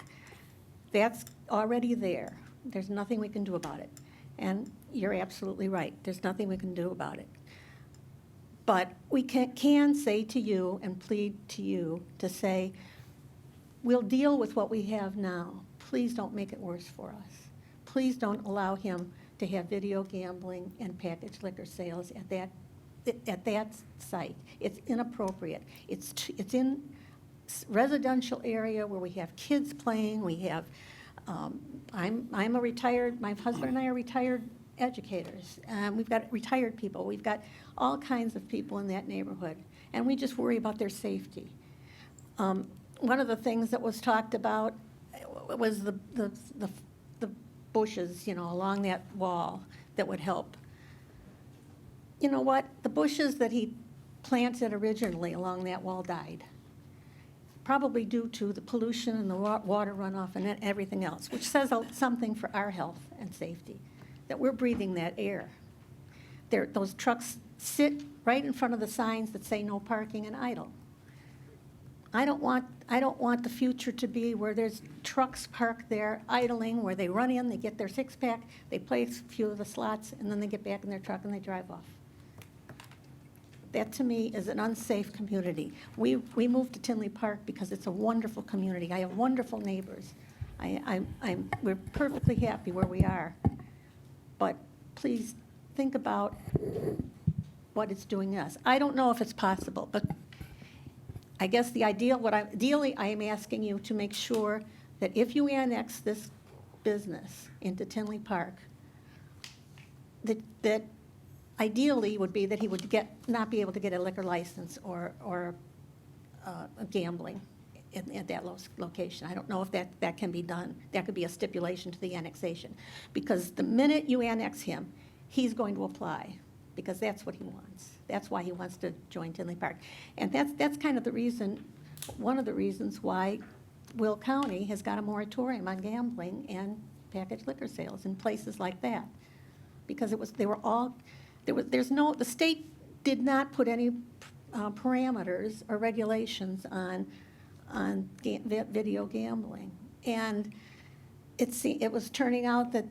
that's already there. There's nothing we can do about it. And you're absolutely right. There's nothing we can do about it. But we can say to you and plead to you to say, we'll deal with what we have now. Please don't make it worse for us. Please don't allow him to have video gambling and packaged liquor sales at that site. It's inappropriate. It's in residential area where we have kids playing. We have, I'm a retired, my husband and I are retired educators. We've got retired people. We've got all kinds of people in that neighborhood, and we just worry about their safety. One of the things that was talked about was the bushes, along that wall that would help. You know what? The bushes that he planted originally along that wall died, probably due to the pollution and the water runoff and everything else, which says something for our health and safety, that we're breathing that air. Those trucks sit right in front of the signs that say no parking and idle. I don't want the future to be where there's trucks parked there idling, where they run in, they get their six-pack, they play a few of the slots, and then they get back in their truck and they drive off. That to me is an unsafe community. We moved to Tinley Park because it's a wonderful community. I have wonderful neighbors. We're perfectly happy where we are. But please think about what it's doing us. I don't know if it's possible, but I guess ideally, I am asking you to make sure that if you annex this business into Tinley Park, that ideally would be that he would not be able to get a liquor license or gambling at that location. I don't know if that can be done. That could be a stipulation to the annexation. Because the minute you annex him, he's going to apply, because that's what he wants. That's why he wants to join Tinley Park. And that's kind of the reason, one of the reasons why Will County has got a moratorium on gambling and packaged liquor sales in places like that. Because the state did not put any parameters or regulations on video gambling. And it was turning out that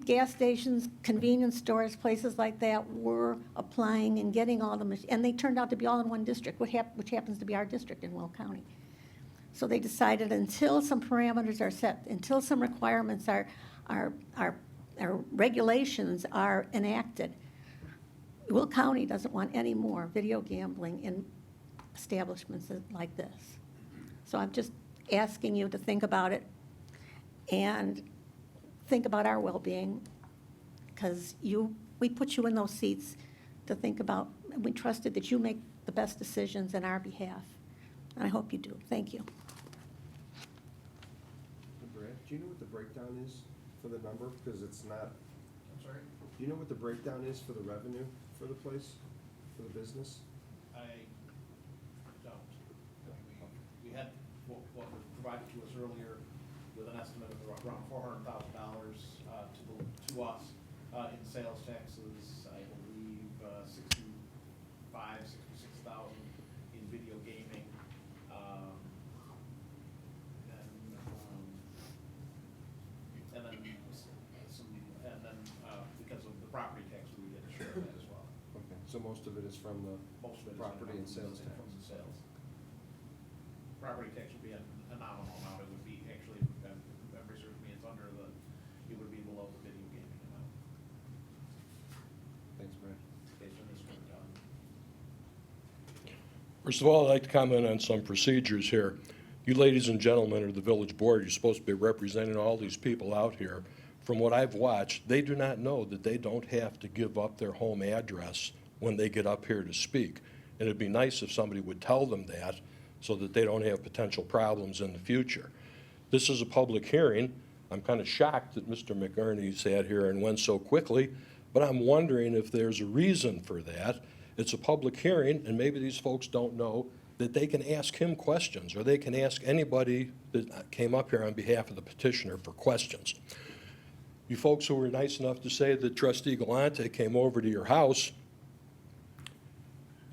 gas stations, convenience stores, places like that were applying and getting all the, and they turned out to be all in one district, which happens to be our district in Will County. So they decided until some parameters are set, until some requirements are regulations are enacted, Will County doesn't want any more video gambling in establishments like this. So I'm just asking you to think about it and think about our well-being, because we put you in those seats to think about, and we trusted that you make the best decisions in our behalf. And I hope you do. Thank you. Brad, do you know what the breakdown is for the number? Because it's not. I'm sorry? Do you know what the breakdown is for the revenue for the place, for the business? I don't. We had what was provided to us earlier with an estimate of around $400,000 to us in sales taxes. I believe 66,000 in video gaming. And then because of the property tax, we get a share of that as well. Okay, so most of it is from the Most of it is property and sales tax. from the sales. Property tax would be a nominal amount. It would be actually, if memory serves me, it would be below the video gaming amount. Thanks, Brad. Based on this breakdown. First of all, I'd like to comment on some procedures here. You ladies and gentlemen of the village board, you're supposed to be representing all these people out here. From what I've watched, they do not know that they don't have to give up their home address when they get up here to speak. And it'd be nice if somebody would tell them that so that they don't have potential problems in the future. This is a public hearing. I'm kind of shocked that Mr. McGurney sat here and went so quickly, but I'm wondering if there's a reason for that. It's a public hearing, and maybe these folks don't know that they can ask him questions, or they can ask anybody that came up here on behalf of the petitioner for questions. You folks who were nice enough to say that Trustee Galante came over to your house,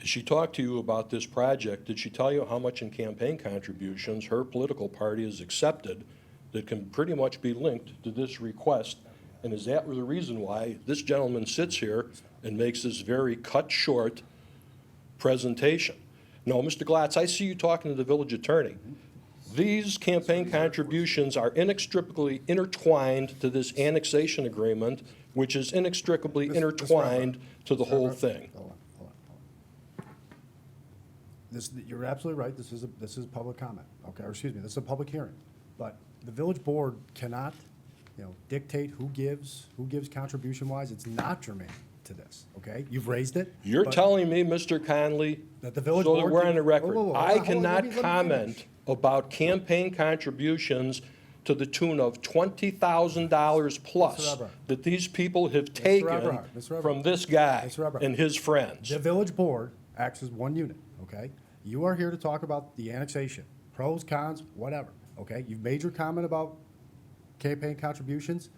as she talked to you about this project, did she tell you how much in campaign contributions her political party has accepted that can pretty much be linked to this request? And is that the reason why this gentleman sits here and makes this very cut short presentation? No, Mr. Glatz, I see you talking to the village attorney. These campaign contributions are inextricably intertwined to this annexation agreement, which is inextricably intertwined to the whole thing. Hold on. You're absolutely right, this is a public comment, okay, or excuse me, this is a public hearing. But the village board cannot, dictate who gives contribution-wise. It's not germane to this, okay? You've raised it. You're but telling me, Mr. Conley, that the village so that board we're can- on the record, Whoa, whoa, whoa, I hold on, cannot let me comment finish. about campaign contributions to the tune of $20,000 plus Mr. Eberhard. that these people have taken Eberhard, Mr. Eberhard. from this guy Mr. Eberhard. and his friends. The village board acts as one unit, okay? You are here to talk about the annexation, pros, cons, whatever, okay? You've made your comment about campaign contributions.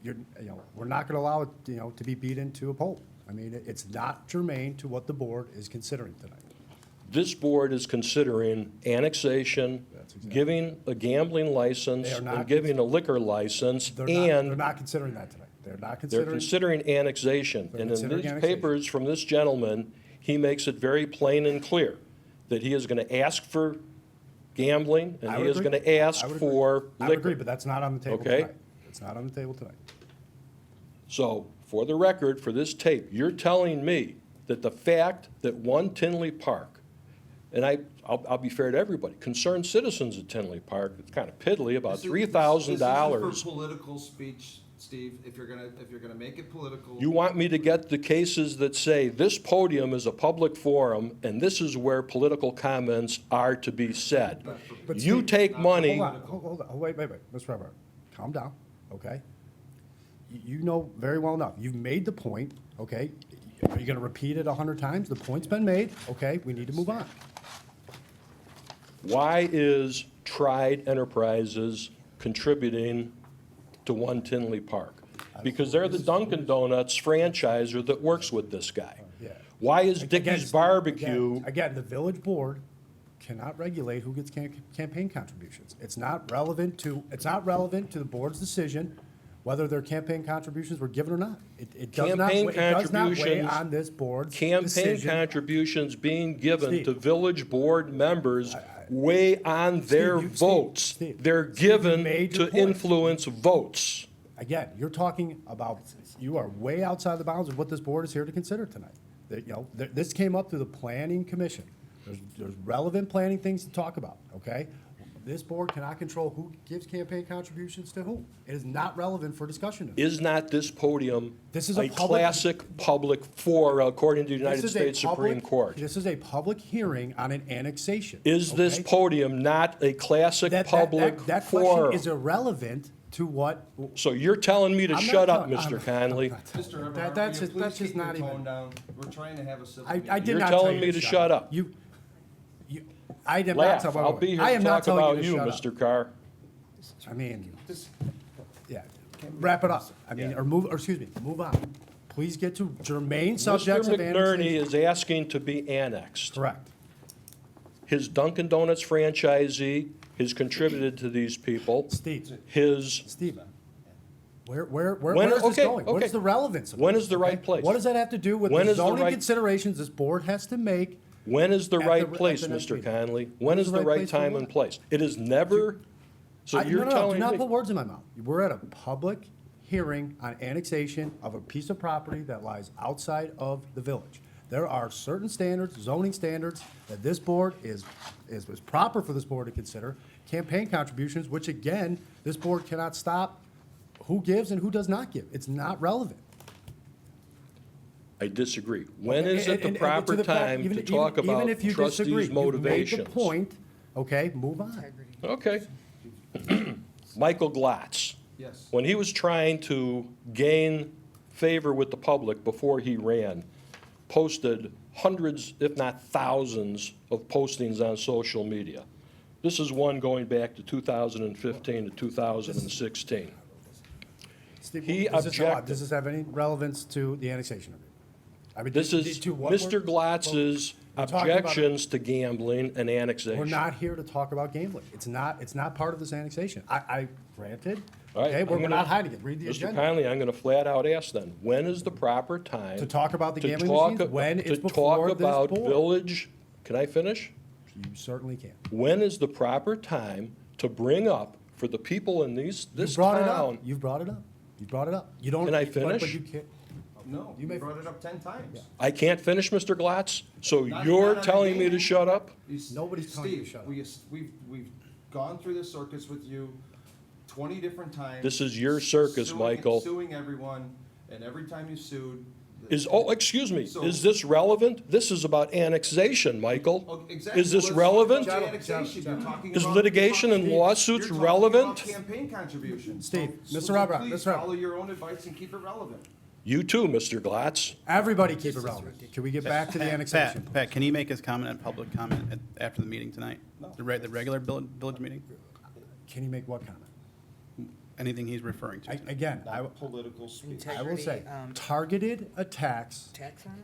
We're not gonna allow it, to be beat into a poll. I mean, it's not germane to what the board is considering tonight. This board is considering annexation, That's exactly- giving a gambling license, They are not and giving a liquor license, They're and not considering that tonight. They're not they're considering. considering annexation. They're And in considering these annexation. papers from this gentleman, he makes it very plain and clear that he is going to ask for gambling, and I he would is agree. going to ask I would agree. for I would agree, liquor. but that's not on the table Okay. tonight. It's not on the table tonight. So, for the record, for this tape, you're telling me that the fact that one Tinley Park, and I'll be fair to everybody, concerned citizens at Tinley Park, it's kind of piddly, about This is- $3,000. This is for political speech, Steve, if you're gonna make it political. You want me to get the cases that say this podium is a public forum and this is where political comments are to be said? But You Steve, take money, Hold on, hold on, wait, Mr. Everett, calm down, okay? You know very well enough, you've made the point, okay? Are you gonna repeat it 100 times? The point's been made, okay, we need to move on. why is Tried Enterprises contributing to One Tinley Park? Because they're the Dunkin' Donuts franchisor that works with this guy. Yeah. Why is Again, Dickey's Steve, Barbecue? Again, the village board cannot regulate who gets campaign contributions. It's not relevant to the board's decision whether their campaign contributions were given or not. It does not, Campaign it does not weigh contributions- on this board's Campaign decision. contributions being given Steve. to village board members weigh on their Steve, votes. Steve, They're Steve, you given made your to point. influence votes. Again, you're talking about, you are way outside the bounds of what this board is here to consider tonight. This came up through the planning commission. There's relevant planning things to talk about, okay? This board cannot control who gives campaign contributions to whom. It is not relevant for discussion. Is not this podium This is a a public- classic public forum according to the United This is a States Supreme public- Court? This is a public hearing on an annexation. Is this okay? podium not a classic That public question forum? is irrelevant to what. So you're telling me to I'm not shut up, telling- Mr. I'm- Conley? Mr. Everett, that's will you just please keep not your even- tone down? We're trying to have a civil I meeting. did You're not tell telling you me to shut up. I am not Laugh. telling. I'll be here I to am not talk telling about to you, shut up. Mr. Carr. I mean, yeah, wrap it up. I mean, move on. Please get to germane subjects Mr. of McNerney annexation. is asking to be annexed. Correct. His Dunkin' Donuts franchisee has contributed to these people. Steve, His, where When- is this okay, going? What okay. is the relevance of When this, is the okay? right place? What does that have to do with When the is the zoning right- considerations this board has to make? when is the At right the- at place, the next Mr. meeting. Conley? When is the right place for time what? and place? It is never, so No, you're do telling not me. put words in my mouth. We're at a public hearing on annexation of a piece of property that lies outside of the village. There are certain standards, zoning standards, that this board is proper for this board to consider. Campaign contributions, which again, this board cannot stop who gives and who does not give. It's not relevant. I disagree. When is And- it the and proper to fact, time even- to talk even about if you disagree, trustees' you've made the motivations? point, okay, move on. Okay. Michael Glatz. Yes. When he was trying to gain favor with the public before he ran, posted hundreds, if not thousands, of postings on social media. This is one going back to 2015 to 2016. Steve, He does objected. this have any relevance to the annexation agreement? I mean, This is to what Mr. we're- Glatz's we're talking about- objections to gambling and annexation. We're not here to talk about gambling. It's not part of this annexation. I granted, All right, okay, I'm we're gonna- not hiding it. Read the Mr. agenda. Conley, I'm going to flat out ask then, when is the proper time? To talk about the to gambling talk machines? ab- When it's To before talk this about board. village, can I finish? You certainly can. When is the proper time to bring up for the people in this You've brought it town? up. You've brought it up. You brought it up. You don't. Can I but finish? you can't. No, You you may- brought it up 10 times. I can't finish, Mr. Glatz? So Not- you're not on the telling me to game. shut up? Nobody's telling you to Steve, shut up. we've gone through this circus with you 20 different times. This is your circus, Michael. Suing everyone, and every time you sued. Excuse me, So- is this relevant? This is about annexation, Michael. Oh, exactly. Is this Let's talk relevant? about the annexation. You're talking Is about- litigation and Steve, lawsuits you're talking relevant? about campaign contributions. Steve, So Mr. Robert, please Mr. Robert. follow your own advice and keep it relevant. You too, Mr. Glatz. Everybody keep it relevant. Can we get back to the annexation? Pat, can he make his comment and public comment after the meeting tonight? The regular village meeting? Can you make what comment? Anything he's referring to? Again, Political speech. I will say, targeted attacks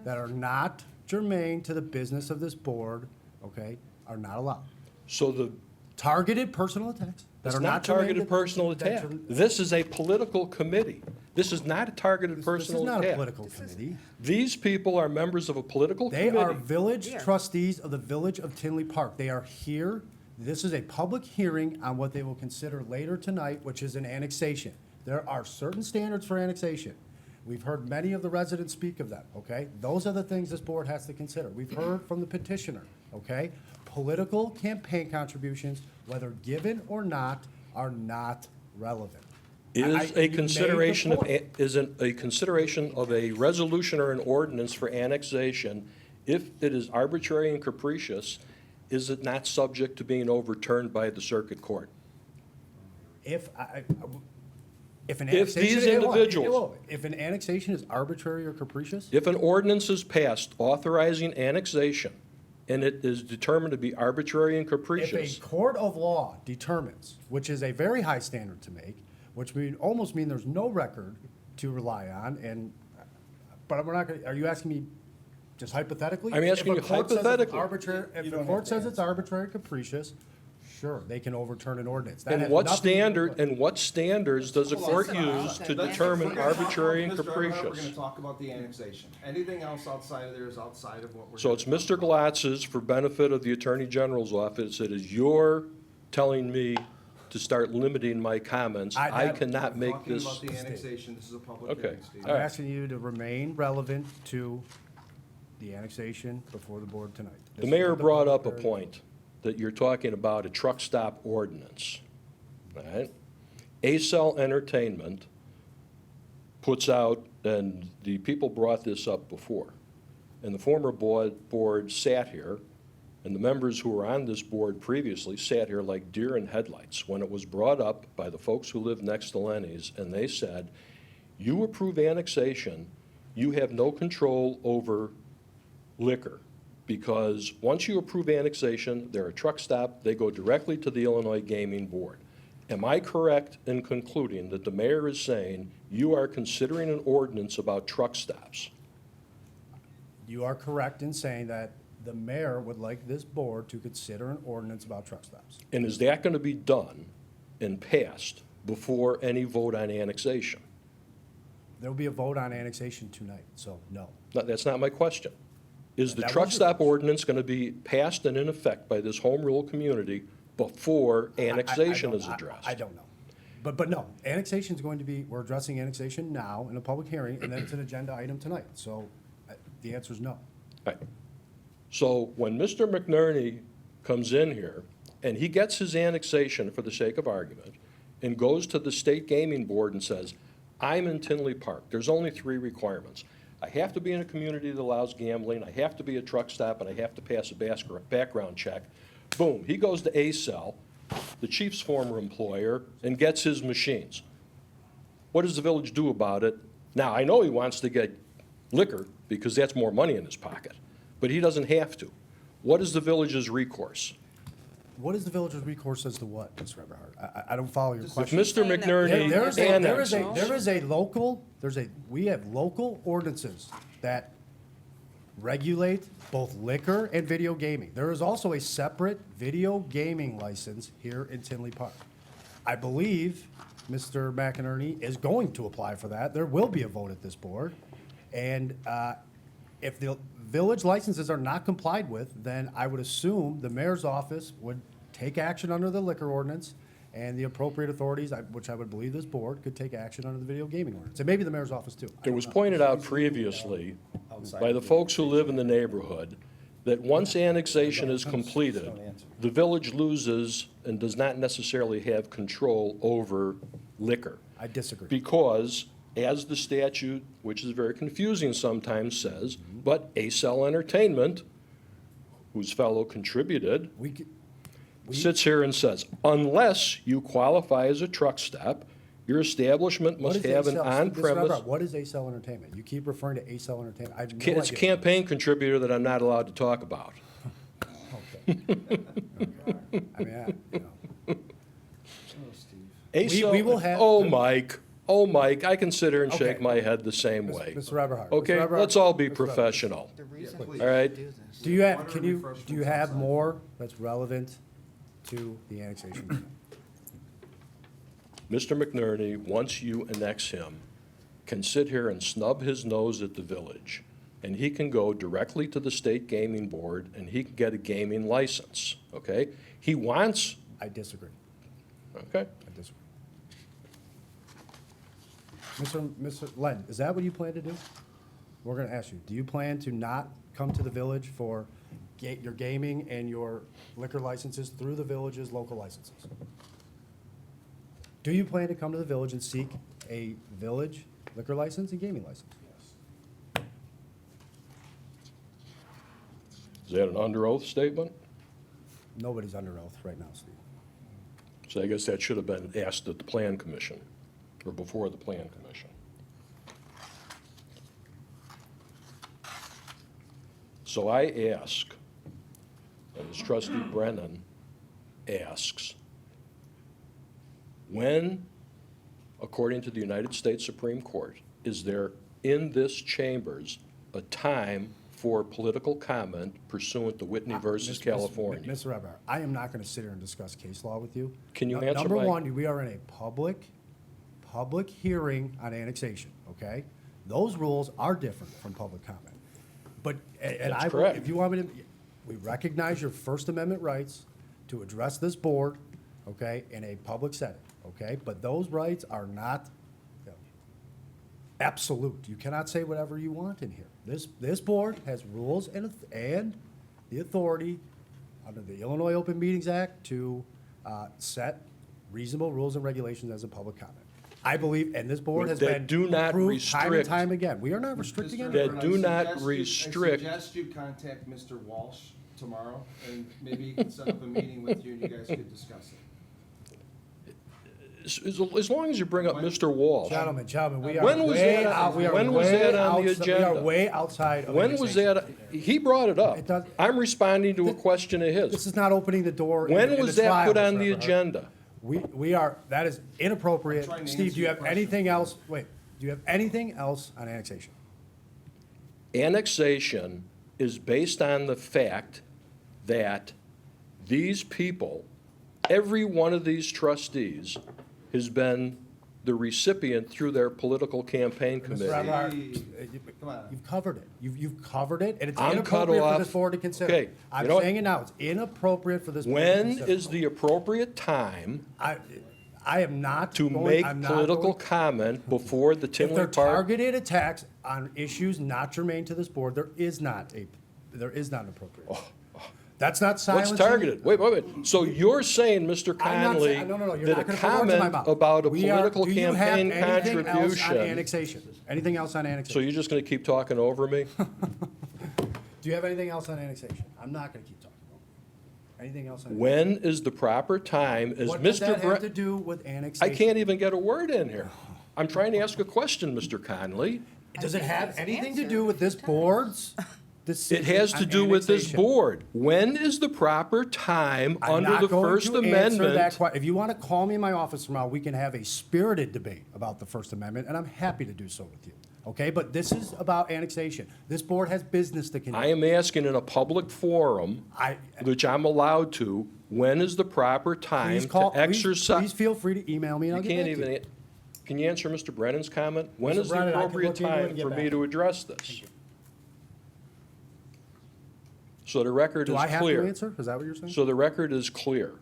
that are not germane to the business of this board, okay, are not allowed. So the, Targeted personal attacks that it's are not not germane targeted to- personal that attack. germ- This is a political committee. This is not a targeted This is personal not a attack. political committee. These people are members of a political They committee. are village trustees of the Village of Tinley Park. They are here. This is a public hearing on what they will consider later tonight, which is an annexation. There are certain standards for annexation. We've heard many of the residents speak of them, okay? Those are the things this board has to consider. We've heard from the petitioner, okay? Political campaign contributions, whether given or not, are not relevant. Is you a made the consideration of, point. isn't a consideration of a resolution or an ordinance for annexation, if it is arbitrary and capricious, is it not subject to being overturned by the circuit court? If an If annexation. these individuals- If an annexation is arbitrary or capricious, If an ordinance is passed authorizing annexation, and it is determined to be arbitrary and if capricious, a court of law determines, which is a very high standard to make, which would almost mean there's no record to rely on, but we're not gonna, are you asking me just hypothetically? I'm asking you If a court says it's hypothetically. arbitrary- If the court says it's arbitrary capricious, sure, they can overturn an ordinance. That and has what nothing to do standard, with- and what standards does a court use to determine arbitrary and Mr. Everhart, We're capricious? gonna talk about the annexation. Anything else outside of there is outside of what we're. So it's Mr. Glatz's, for benefit of the Attorney General's office, it is your telling me to start limiting my comments. I cannot make Talking this. about the annexation, this is a public Okay. hearing, Steve. I'm asking you to remain relevant to the annexation before the board tonight. This The is mayor what the brought up a public- point, that you're talking about a truck stop ordinance, all right? Acel Entertainment puts out, and the people brought this up before, and the former board sat here, and the members who were on this board previously sat here like deer in headlights when it was brought up by the folks who live next to Lenny's, and they said, you approve annexation, you have no control over liquor, because once you approve annexation, they're a truck stop, they go directly to the Illinois Gaming Board. Am I correct in concluding that the mayor is saying you are considering an ordinance about truck stops? You are correct in saying that the mayor would like this board to consider an ordinance about truck stops. And is that going to be done and passed before any vote on annexation? There will be a vote on annexation tonight, so no. No, that's not my question. Is the That truck was your stop question. ordinance going to be passed and in effect by this home rule community before annexation is addressed? I don't know. But no, annexation is going to be, we're addressing annexation now in a public hearing, and then it's an agenda item tonight. So the answer is no. Right. So when Mr. McNerney comes in here, and he gets his annexation for the sake of argument, and goes to the State Gaming Board and says, I'm in Tinley Park, there's only 3 requirements. I have to be in a community that allows gambling, I have to be a truck stop, and I have to pass a background check. Boom, he goes to Acel, the chief's former employer, and gets his machines. What does the village do about it? Now, I know he wants to get liquor, because that's more money in his pocket, but he doesn't have to. What is the village's recourse? What is the village's recourse as to what, Mr. Everhart? I don't follow your If question. Mr. McNerney We have local ordinances that regulate both liquor and video gaming. There is also a separate video gaming license here in Tinley Park. I believe Mr. McInerney is going to apply for that. There will be a vote at this board. And if the village licenses are not complied with, then I would assume the mayor's office would take action under the liquor ordinance, and the appropriate authorities, which I would believe this board, could take action under the video gaming ordinance. And maybe the mayor's office too. I It was don't know. pointed out previously by the folks who live in the neighborhood that once annexation is completed, the village loses and does not necessarily have control over liquor. I disagree. Because, as the statute, which is very confusing sometimes, says, but Acel Entertainment, whose fellow contributed, sits here and says, unless you qualify as a truck stop, your establishment What must is have an Acel? Mr. on-premise. Everhart, what is Acel Entertainment? You keep referring to Acel Entertainment. I have no It's a idea. campaign contributor that I'm not allowed to talk about. Okay. I mean, you know. Acel, we will have- Mike, I can sit here and shake Okay. my head the same way. Mr. Everhart. Okay, Mr. Everhart, let's all be Mr. Everhart. professional, Please. all right? Do you have, do you have more that's relevant to the annexation? Mr. McNerney, once you annex him, can sit here and snub his nose at the village, and he can go directly to the state gaming board, and he can get a gaming license, okay? He wants, I disagree. okay? I disagree. Mr. Len, is that what you plan to do? We're gonna ask you, do you plan to not come to the village for your gaming and your liquor licenses through the village's local licenses? Do you plan to come to the village and seek a village liquor license and gaming license? Is that an under oath statement? Nobody's under oath right now, Steve. So I guess that should have been asked at the Plan Commission, or before the Plan Commission. So I ask, and as Trustee Brennan asks, when, according to the United States Supreme Court, is there in this chambers a time for political comment pursuant to Whitney versus California? Mr. Rebar, I am not going to sit here and discuss case law with you. Can you answer Number my- one, we are in a public hearing on annexation, okay? Those rules are different from public comment. But, and That's I, correct. if you want me to, we recognize your First Amendment rights to address this board, okay, in a public setting, okay? But those rights are not absolute. You cannot say whatever you want in here. This board has rules and the authority under the Illinois Open Meetings Act to set reasonable rules and regulations as a public comment. I believe, and this board has That been do not approved time and restrict- time again. We are not restricting Mr. anything. That Reverend, do not I restrict- suggest you contact Mr. Walsh tomorrow, and maybe he can set up a meeting with you and you guys could discuss it. As long as you bring up Mr. Walsh. Gentlemen, we are When was way that- out, we are when was way that on the outside- We agenda? are way outside of When was annexation. that, he brought it up. It does- I'm responding to a question of This his. is not opening the door. When in was the that trial, put Mr. on the Everhart. agenda? We are, that is inappropriate. I'm trying to Steve, answer do you your have question. anything else? Wait, do you have anything else on annexation? Annexation is based on the fact that these people, every one of these trustees has been the recipient through their political campaign Mr. committee. Everhart, Come on. you've covered it. You've covered it, and it's I'm cut inappropriate for off. this board to consider. Okay, I'm you know what? saying it now, it's inappropriate for this board to When consider. is the appropriate time I am not to going- make I'm not political going- comment before the If Tinley they're Park? targeted attacks on issues not germane to this board, there is not an appropriate. That's not silencing. What's targeted? Wait. So you're saying, Mr. I'm not Conley, saying- no, you're that not a gonna put words in my comment mouth. about a We are- political do you have campaign anything else on contribution? annexation? Anything else on So annexation? you're just gonna keep talking over me? Do you have anything else on annexation? I'm not gonna keep talking about it. Anything else on? When is the proper time, as What does Mr. that have to Brett? do with I annexation? can't even get a word in here. I'm trying to ask a question, Mr. Conley. Does it have anything to do with this board's It decision has to on do with this annexation? board. When is the proper time I'm under not the going First to answer that Amendment? If you want to call me in my office tomorrow, we can have a spirited debate about the First Amendment, and I'm happy to do so with you. Okay, but this is about annexation. This board has business to conduct. I am asking in a public forum, which I'm allowed to, when is the proper time Please call, to exercise? please feel free to email me and You I'll get can't back to even, you. can you answer Mr. Brennan's comment? When Mr. is the Brennan, I can appropriate look into it and time get for back me to to you. address this? So the record is Do I have clear. to answer? Is that what you're saying? So the record is clear.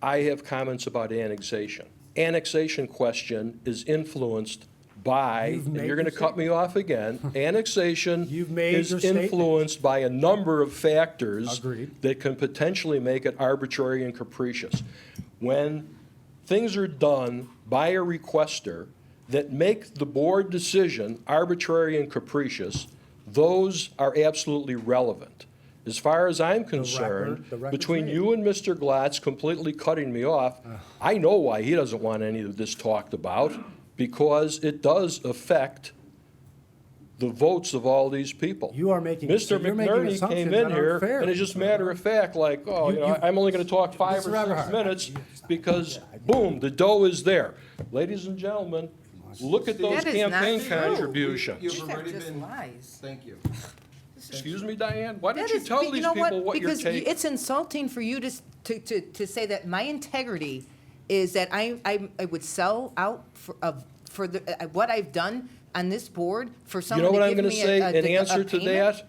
I have comments about annexation. Annexation question is influenced by, You've and made you're gonna your cut me off again, annexation You've made is your statement. influenced by a number of factors Agreed. that can potentially make it arbitrary and capricious. When things are done by a requester that make the board decision arbitrary and capricious, those are absolutely relevant. As far as I'm concerned, the record's between made. you and Mr. Glatz completely cutting me off, I know why he doesn't want any of this talked about, because it does affect the votes of all these people. You are making. Mr. you're making McNerney assumptions came in that aren't here, fair. and it's just matter of fact, like, oh, You- you know, you- I'm only gonna talk 5 Mr. or 6 Everhart, minutes, because, boom, the dough is there. Ladies and gentlemen, look at those That is not campaign true. contributions. You've These are already just been, lies. thank you. Excuse me, Diane, why don't That you is- tell but these know what? people what your Because take? it's insulting for you to say that my integrity is that I would sell out of for what I've done on this board for You someone know what to I'm give going to me say a in answer to payment? that?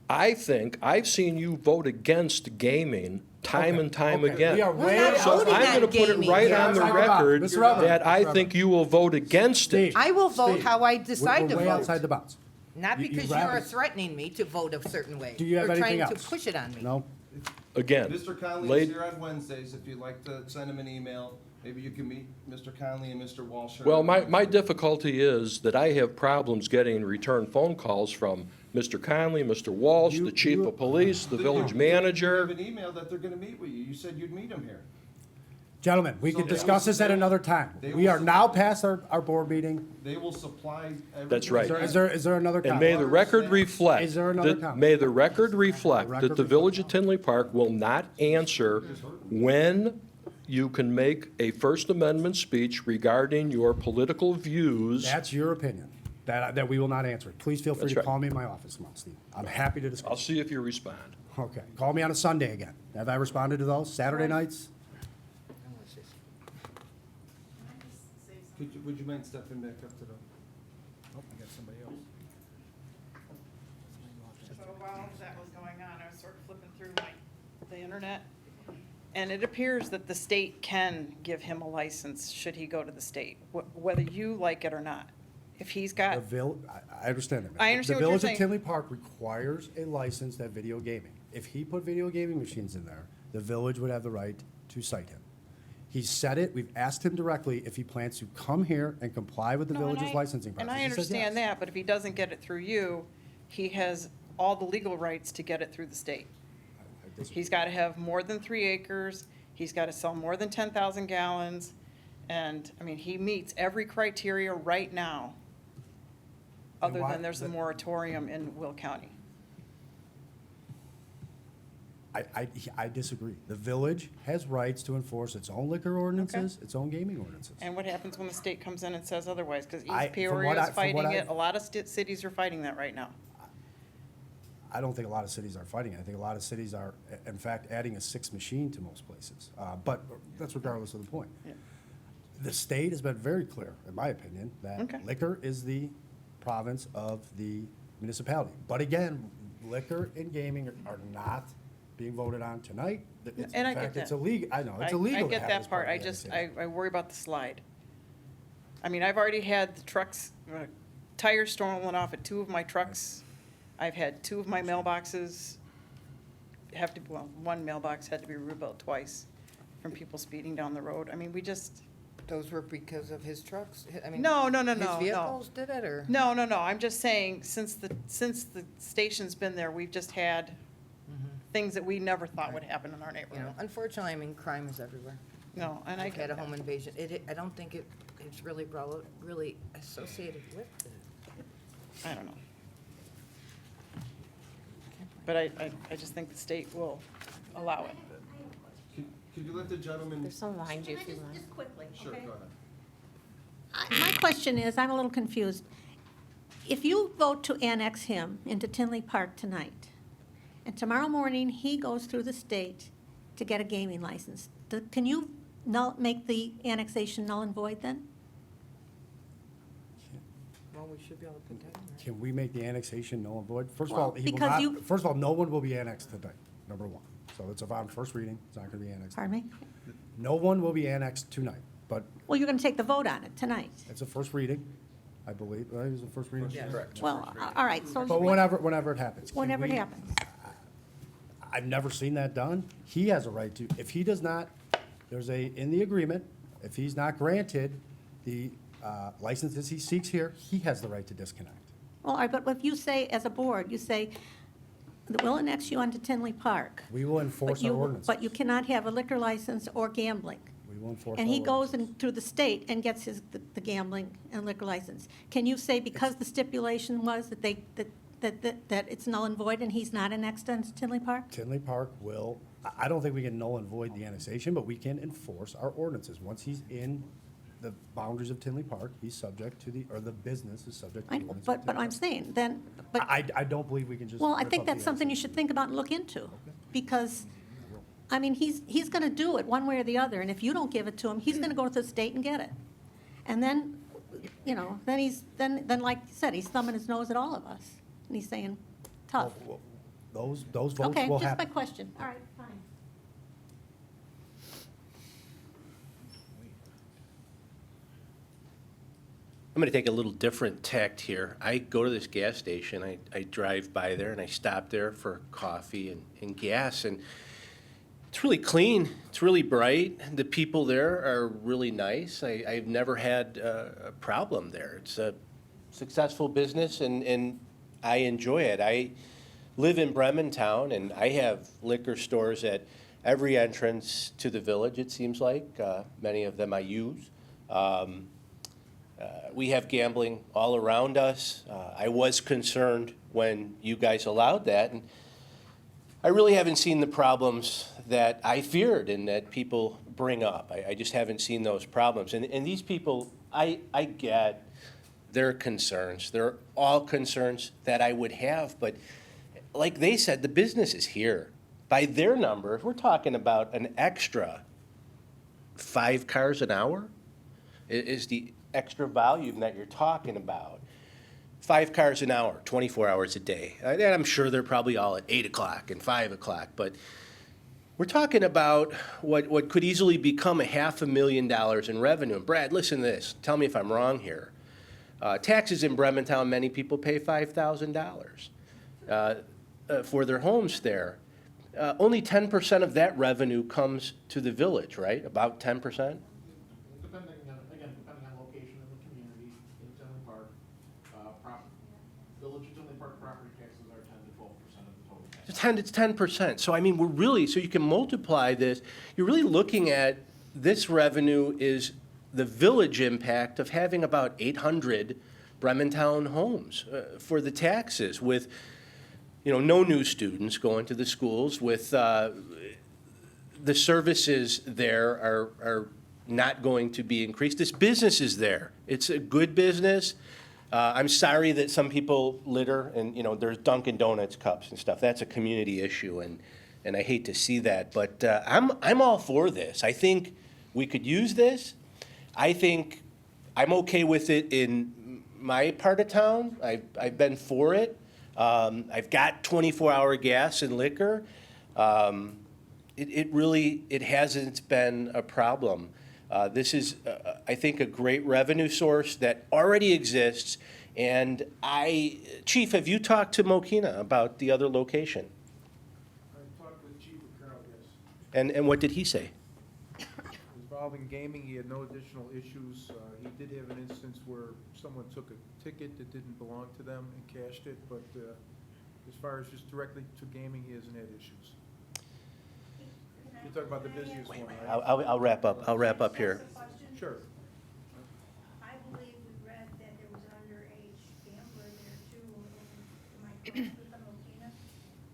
I think I've seen you vote against gaming time Okay, and time okay, again. we are way not So voting I'm on going to put it gaming right here. on the Mr. Roberts, record Mr. Roberts, that I Mr. think you will vote against it. Steve, I will vote Steve, how I decide to we're way outside vote. the bounds. Not You because rather- you're threatening me to vote a certain way. Do you have or anything trying else? to push it on me. No? Again, Mr. Conley late- is here on Wednesdays, if you'd like to send him an email, maybe you can meet Mr. Conley and Mr. Walsh. Well, my difficulty is that I have problems getting return phone calls from Mr. Conley, Mr. Walsh, the chief of police, the village You manager. have an email that they're gonna meet with you, you said you'd meet him here. Gentlemen, we So can they discuss will- this at another time. they We will are now past our board meeting. They will supply everything. That's right. Is there another And may comment? the record reflect, Is there another that- comment? may the record reflect record that the village of Tinley Park will not answer when you can make a First Amendment speech regarding your political views. That's your opinion, that we will not answer. Please feel free That's to right. call me in my office tomorrow, Steve. I'm happy to I'll discuss. see if you respond. Okay, call me on a Sunday again. Have I responded to those? Saturday nights? Would you mind stepping back up to the? Oh, I got somebody else. So while that was going on, I was sort of flipping through the internet, and it appears that the state can give him a license should he go to the state, whether you like it or not. If he's got, I understand that. I understand what you're The Village saying. of Tinley Park requires a license to have video gaming. If he put video gaming machines in there, the village would have the right to cite him. He said it, we've asked him directly if he plans to come here and comply with the No, and village's licensing process. and I He says understand yes. that, but if he doesn't get it through you, he has all the legal rights to get it through the state. I disagree. He's got to have more than 3 acres, he's got to sell more than 10,000 gallons, and, I mean, he meets every criteria right now, Then other why- than there's a then- moratorium in Will County. I disagree. The village has rights to enforce its own liquor ordinances, its own gaming ordinances. And what happens when the state comes in and says otherwise? Because I- East from what Peoria I- is from fighting what it, I- a lot of cities are fighting that right now. I don't think a lot of cities are fighting it. I think a lot of cities are, in fact, adding a 6th machine to most places. But that's regardless of the point. Yeah. The state has been very clear, in my opinion, Okay. that liquor is the province of the municipality. But again, liquor and gaming are not being voted on tonight. It's- And I in get fact, that. It's illegal, I know, it's I illegal to get have that this part, of I the just, annexation. I worry about the slide. I mean, I've already had the trucks, tires stolen off at 2 of my trucks. I've had 2 of my mailboxes have to, well, 1 mailbox had to be rebuilt twice from people speeding down the road. I mean, we just, Those were because of his trucks? I mean, no, no, no, his no, no. vehicles did it, or? No, no, no, I'm just saying, since the station's been there, we've just had things that we never thought would happen in our You know, neighborhood. unfortunately, I mean, crime is everywhere. No, and I I've get had a that. home invasion. I don't think it's really really associated with it. I don't know. But I just think the state will allow it. Could you let the gentleman? There's some behind you if you want. Just quickly, Sure, go okay? ahead. My question is, I'm a little confused. If you vote to annex him into Tinley Park tonight, and tomorrow morning he goes through the state to get a gaming license, can you make the annexation null and void then? Well, we should be able to put that in there. Can we make the annexation null and void? First of Well, all, he will because not, you- first of all, no one will be annexed tonight, number one. So it's on first reading, it's not gonna be annexed. Pardon me? No one will be annexed tonight, but Well, you're going to take the vote on it tonight. it's a first reading, I believe, right? It's a first reading? Yeah. Correct. Well, all right, so. But whenever it happens. Can Whenever it we- happens. I've never seen that done. He has a right to, if he does not, in the agreement, if he's not granted the licenses he seeks here, he has the right to disconnect. Well, all right, but if you say, as a board, you say, that we'll annex you onto Tinley Park. We will enforce our ordinances. But you cannot have a liquor license or gambling. We will enforce And our he goes ordinances. through the state and gets the gambling and liquor license. Can you say because the stipulation was that that it's null and void and he's not annexed on Tinley Park? Tinley Park will, I don't think we can null and void the annexation, but we can enforce our ordinances. Once he's in the boundaries of Tinley Park, he's subject to the business is subject to I the know, ordinance. of but Tinley I'm Park. saying, then, but, I don't believe we can just. well, I rip think up that's the something you annexation. should think about and look into. Because, I mean, he's gonna do it one way or the other, and if you don't give it to him, he's gonna go to the state and get it. And then you know, then like you said, he's thumbing his nose at all of us. And he's saying, tough. Those votes Okay, will just my happen. question. All right, fine. I'm going to take a little different tact here. I go to this gas station, I drive by there, and I stop there for coffee and gas, and it's really clean, it's really bright, the people there are really nice. I've never had a problem there. It's a successful business, and I enjoy it. I live in Bremen Town, and I have liquor stores at every entrance to the village, it seems like. Many of them I use. We have gambling all around us. I was concerned when you guys allowed that, and I really haven't seen the problems that I feared and that people bring up. I just haven't seen those problems. And these people, I get their concerns. They're all concerns that I would have, but like they said, the business is here. By their numbers, we're talking about an extra 5 cars an hour is the extra volume that you're talking about. 5 cars an hour, 24 hours a day. And I'm sure they're probably all at 8 o'clock and 5 o'clock, but we're talking about what could easily become $500,000 in revenue. And Brad, listen to this. Tell me if I'm wrong here. Taxes in Bremen Town, many people pay $5,000 for their homes there. Only 10% of that revenue comes to the village, right? About 10%? Depending on location of the community, in Tinley Park, Village of Tinley Park property taxes are 10 to 12% of the total tax. It's 10%. So I mean, we're really, so you can multiply this. You're really looking at this revenue is the village impact of having about 800 Bremen Town homes for the taxes with, you know, no new students going to the schools with the services there are not going to be increased. This business is there. It's a good business. I'm sorry that some people litter and, you know, there's Dunkin' Donuts cups and stuff. That's a community issue, and I hate to see that. But I'm all for this. I think we could use this. I think I'm okay with it in my part of town. I've been for it. I've got 24-hour gas and liquor. It hasn't been a problem. This is, I think, a great revenue source that already exists. And Chief, have you talked to Mokina about the other location? I talked with Chief Carroll, yes. And what did he say? Involving gaming, he had no additional issues. He did have an instance where someone took a ticket that didn't belong to them and cashed it, but as far as just directly to gaming, he hasn't had issues. You're talking about the busiest one, right? I'll wrap up. I'll wrap up here. Sure. I believe we read that there was an underage gambler there too. Am I correct with the Mokina?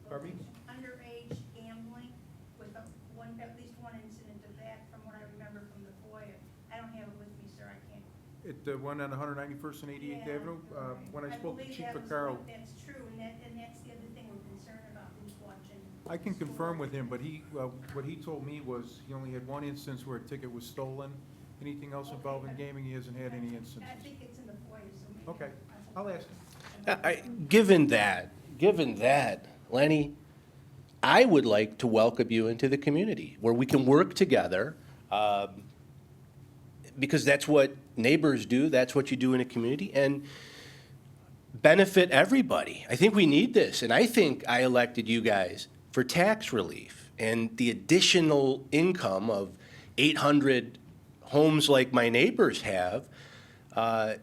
Pardon me? Underage gambling with at least one incident of that from what I remember from the FOIA. I don't have it with me, sir, I can't. It went on 191st and 88th Yeah, Avenue. When I spoke to believe Chief that was Vaccaro, That's true, and that's the other thing we're concerned about, who's watching. I can confirm with him, but what he told me was he only had one instance where a ticket was stolen. Anything else involving gaming, he hasn't had any instances. I think it's in the FOIA, so maybe. Okay, I'll ask him. Given that, Lenny, I would like to welcome you into the community where we can work together, because that's what neighbors do, that's what you do in a community, and benefit everybody. I think we need this, and I think I elected you guys for tax relief and the additional income of 800 homes like my neighbors have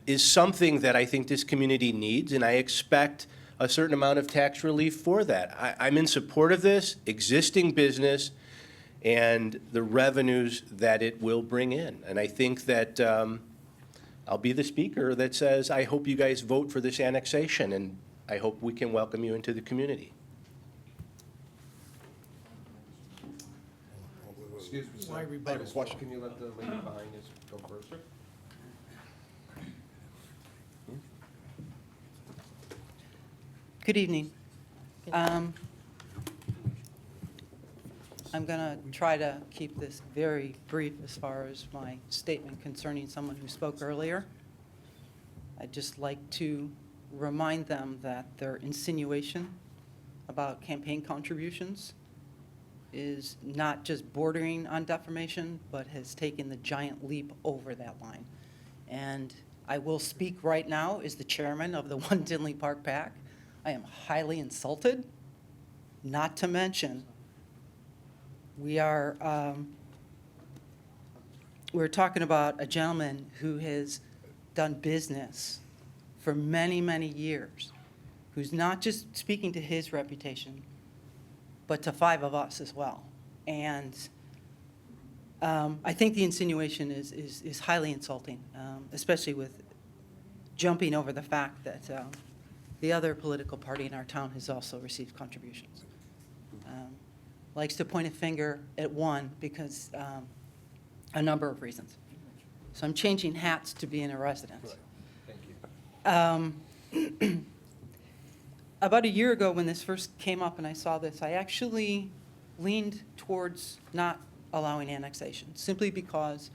is something that I think this community needs, and I expect a certain amount of tax relief for that. I'm in support of this existing business and the revenues that it will bring in. And I think that I'll be the speaker that says, I hope you guys vote for this annexation, and I hope we can welcome you into the community. Excuse me, sir. I have a question. Can you let the lady behind us go first, sir? Good evening. I'm going to try to keep this very brief as far as my statement concerning someone who spoke earlier. I'd just like to remind them that their insinuation about campaign contributions is not just bordering on defamation, but has taken the giant leap over that line. And I will speak right now as the chairman of the One Tinley Park PAC. I am highly insulted, not to mention we're talking about a gentleman who has done business for many, many years, who's not just speaking to his reputation, but to 5 of us as well. And I think the insinuation is highly insulting, especially with jumping over the fact that the other political party in our town has also received contributions. Likes to point a finger at one because a number of reasons. So I'm changing hats to being a resident. Thank you. About a year ago when this first came up and I saw this, I actually leaned towards not allowing annexation, simply because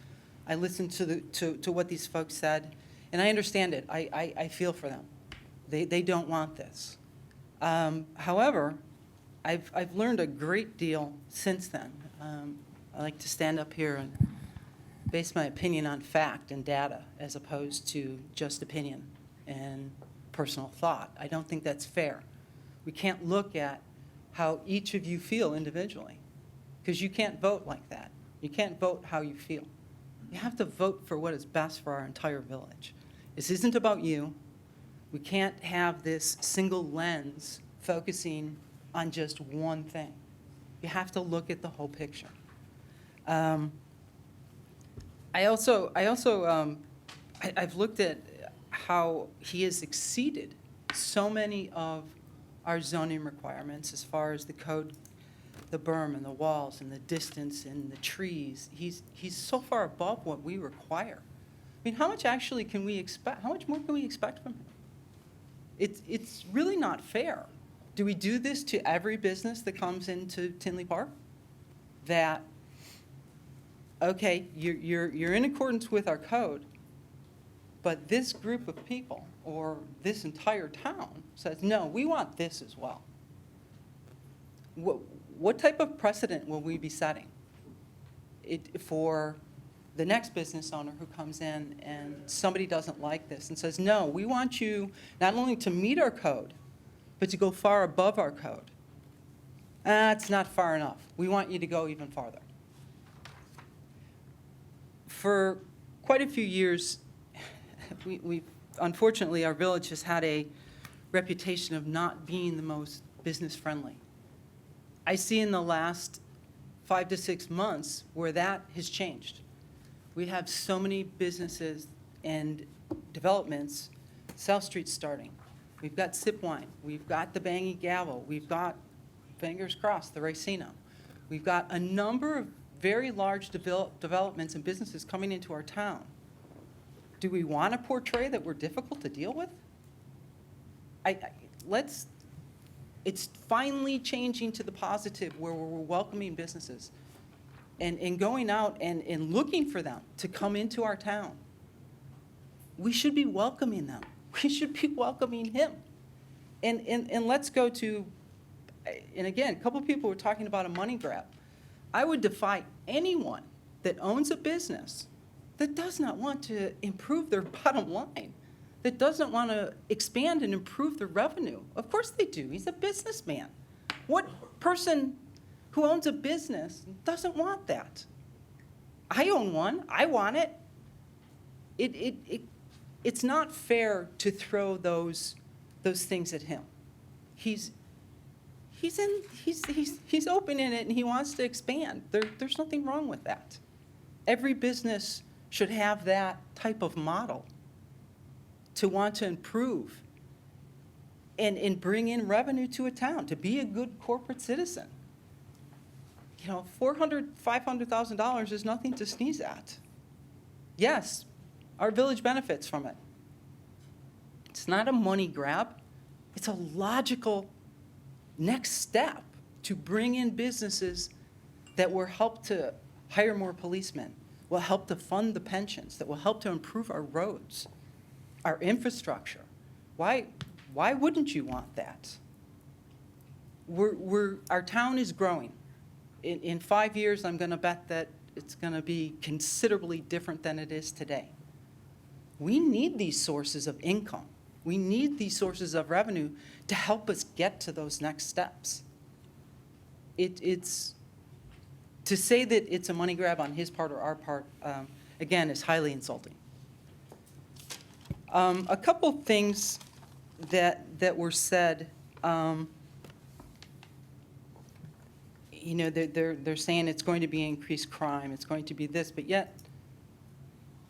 I listened to what these folks said, and I understand it. I feel for them. They don't want this. However, I've learned a great deal since then. I like to stand up here and base my opinion on fact and data as opposed to just opinion and personal thought. I don't think that's fair. We can't look at how each of you feel individually, because you can't vote like that. You can't vote how you feel. You have to vote for what is best for our entire village. This isn't about you. We can't have this single lens focusing on just one thing. You have to look at the whole picture. I've looked at how he has exceeded so many of our zoning requirements as far as the code, the berm and the walls and the distance and the trees. He's so far above what we require. I mean, how much actually can we expect? How much more can we expect from him? It's really not fair. Do we do this to every business that comes into Tinley Park? That, okay, you're in accordance with our code, but this group of people or this entire town says, no, we want this as well. What type of precedent will we be setting for the next business owner who comes in and somebody doesn't like this and says, no, we want you not only to meet our code, but to go far above our code? It's not far enough. We want you to go even farther. For quite a few years, unfortunately, our village has had a reputation of not being the most business-friendly. I see in the last 5 to 6 months where that has changed. We have so many businesses and developments, South Street starting. We've got Sip Wine. We've got the Bangy Gavel. We've got, fingers crossed, the Racino. We've got a number of very large developments and businesses coming into our town. Do we want to portray that we're difficult to deal with? It's finally changing to the positive where we're welcoming businesses and going out and looking for them to come into our town. We should be welcoming them. We should be welcoming him. And let's go to, and again, a couple of people were talking about a money grab. I would defy anyone that owns a business that does not want to improve their bottom line, that doesn't want to expand and improve their revenue. Of course they do. He's a businessman. What person who owns a business doesn't want that? I own one. I want it. It's not fair to throw those things at him. He's open in it and he wants to expand. There's nothing wrong with that. Every business should have that type of model to want to improve and bring in revenue to a town, to be a good corporate citizen. You know, $400,000, $500,000 is nothing to sneeze at. Yes, our village benefits from it. It's not a money grab. It's a logical next step to bring in businesses that will help to hire more policemen, will help to fund the pensions, that will help to improve our roads. our infrastructure. Why wouldn't you want that? Our town is growing. In 5 years, I'm going to bet that it's going to be considerably different than it is today. We need these sources of income. We need these sources of revenue to help us get to those next steps. It's to say that it's a money grab on his part or our part, again, is highly insulting. A couple things that were said. They're saying it's going to be increased crime, it's going to be this, but yet,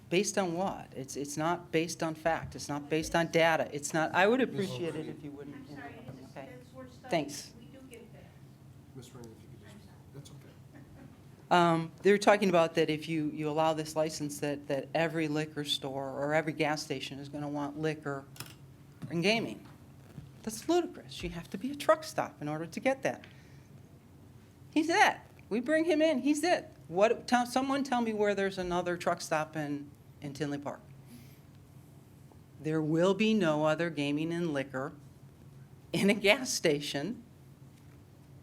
based on what? It's not based on fact, it's not based on data, it's not, I would appreciate it if you wouldn't. Okay. Thanks. Ms. Rainey, if you could just, that's okay. They were talking about that if you allow this license, that every liquor store or every gas station is going to want liquor and gaming. That's ludicrous. You have to be a truck stop in order to get that. He's it. We bring him in, he's it. Someone tell me where there's another truck stop in Tinley Park. There will be no other gaming and liquor in a gas station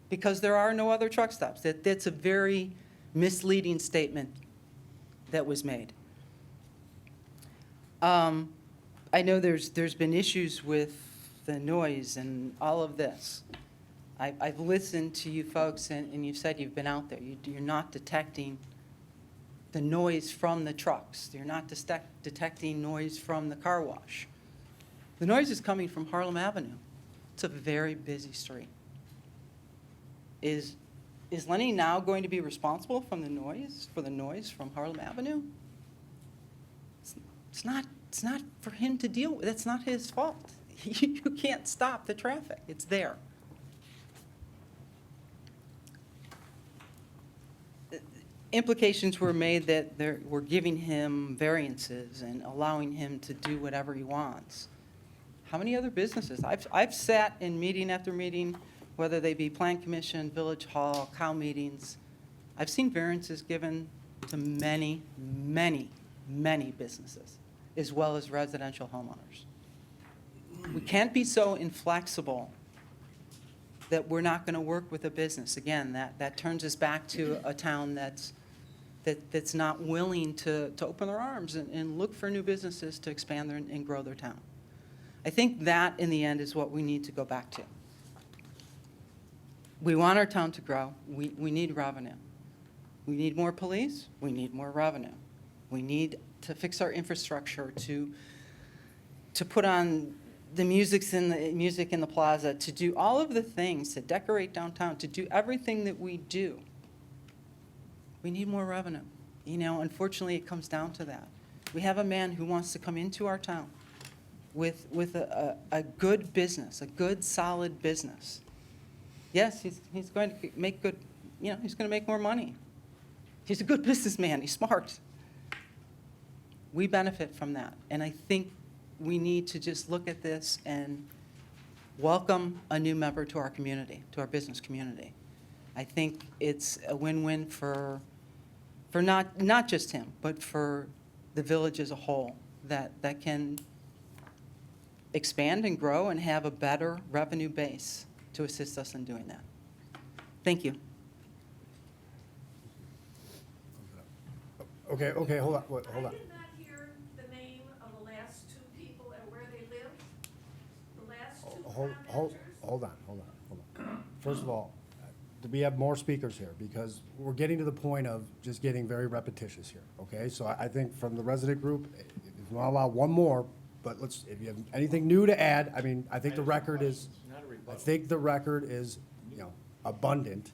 because there are no other truck stops. That's a very misleading statement that was made. I know there's been issues with the noise and all of this. I've listened to you folks, and you've said you've been out there. You're not detecting the noise from the trucks. You're not detecting noise from the car wash. The noise is coming from Harlem Avenue. It's a very busy street. Is Lenny now going to be responsible for the noise from Harlem Avenue? It's not for him to deal with. That's not his fault. You can't stop the traffic. It's there. Implications were made that we're giving him variances and allowing him to do whatever he wants. How many other businesses? I've sat in meeting after meeting, whether they be Plan Commission, Village Hall, COW meetings. I've seen variances given to many, many, many businesses, as well as residential homeowners. We can't be so inflexible that we're not going to work with a business. Again, that turns us back to a town that's not willing to open their arms and look for new businesses to expand and grow their town. I think that, in the end, is what we need to go back to. We want our town to grow. We need revenue. We need more police. We need more revenue. We need to fix our infrastructure, to put on the music in the plaza, to do all of the things, to decorate downtown, to do everything that we do. We need more revenue. Unfortunately, it comes down to that. We have a man who wants to come into our town with a good business, a good, solid business. Yes, he's going to make good, he's going to make more money. He's a good businessman. He's smart. We benefit from that. And I think we need to just look at this and welcome a new member to our community, to our business community. I think it's a win-win for not just him, but for the village as a whole, that can expand and grow and have a better revenue base to assist us in doing that. Thank you. Okay, hold on. I did not hear the name of the last two people and where they live. The last two commenters. Hold on. First of all, we have more speakers here because we're getting to the point of just getting very repetitious here, okay? So I think from the resident group, if you want to allow one more, but if you have anything new to add, I think the record is abundant.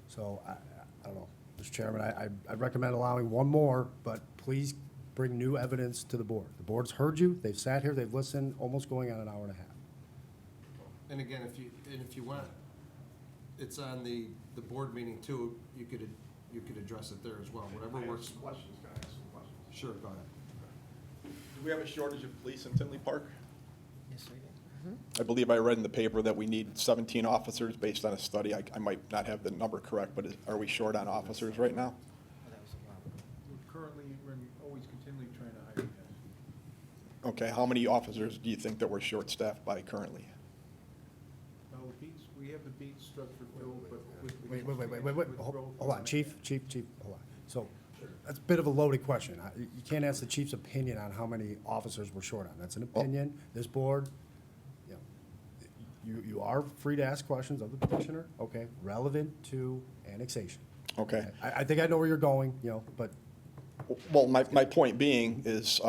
So I don't know, Mr. Chairman, I recommend allowing one more, but please bring new evidence to the board. The board's heard you, they've sat here, they've listened, almost going on an hour and a half. And again, if you want, it's on the board meeting too, you could address it there as well, whatever works. Questions, can I ask some questions? Sure, go ahead. Do we have a shortage of police in Tinley Park? Yes, we do. I believe I read in the paper that we need 17 officers based on a study. I might not have the number correct, but are we short on officers right now? We're currently, always continually trying to hire guys. Okay, how many officers do you think that we're short-staffed by currently? Now, the beats, we have the beat structure filled, but with. Wait, hold on, chief, hold on. So, that's a bit of a loaded question. You can't ask the chief's opinion on how many officers we're short on. That's an opinion. This board, you know, you are free to ask questions of the petitioner, okay, relevant to annexation. Okay. I think I know where you're going, you know, but Well, my point being is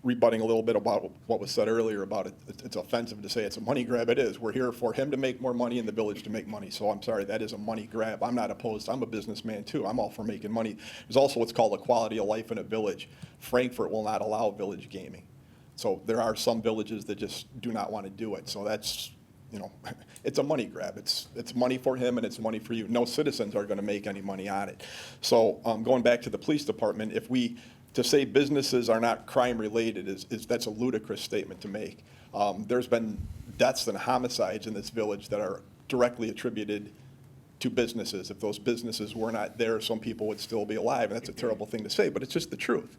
rebutting a little bit about what was said earlier about it. It's offensive to say it's a money grab. It is. We're here for him to make more money and the village to make money. So I'm sorry, that is a money grab. I'm not opposed. I'm a businessman too. I'm all for making money. There's also what's called a quality of life in a village. Frankfurt will not allow village gaming. So there are some villages that just do not want to do it. So that's, you know, it's a money grab. It's money for him and it's money for you. No citizens are going to make any money on it. So going back to the police department, to say businesses are not crime related that's a ludicrous statement to make. There's been deaths and homicides in this village that are directly attributed to businesses. If those businesses were not there, some people would still be alive, and that's a terrible thing to say, but it's just the truth.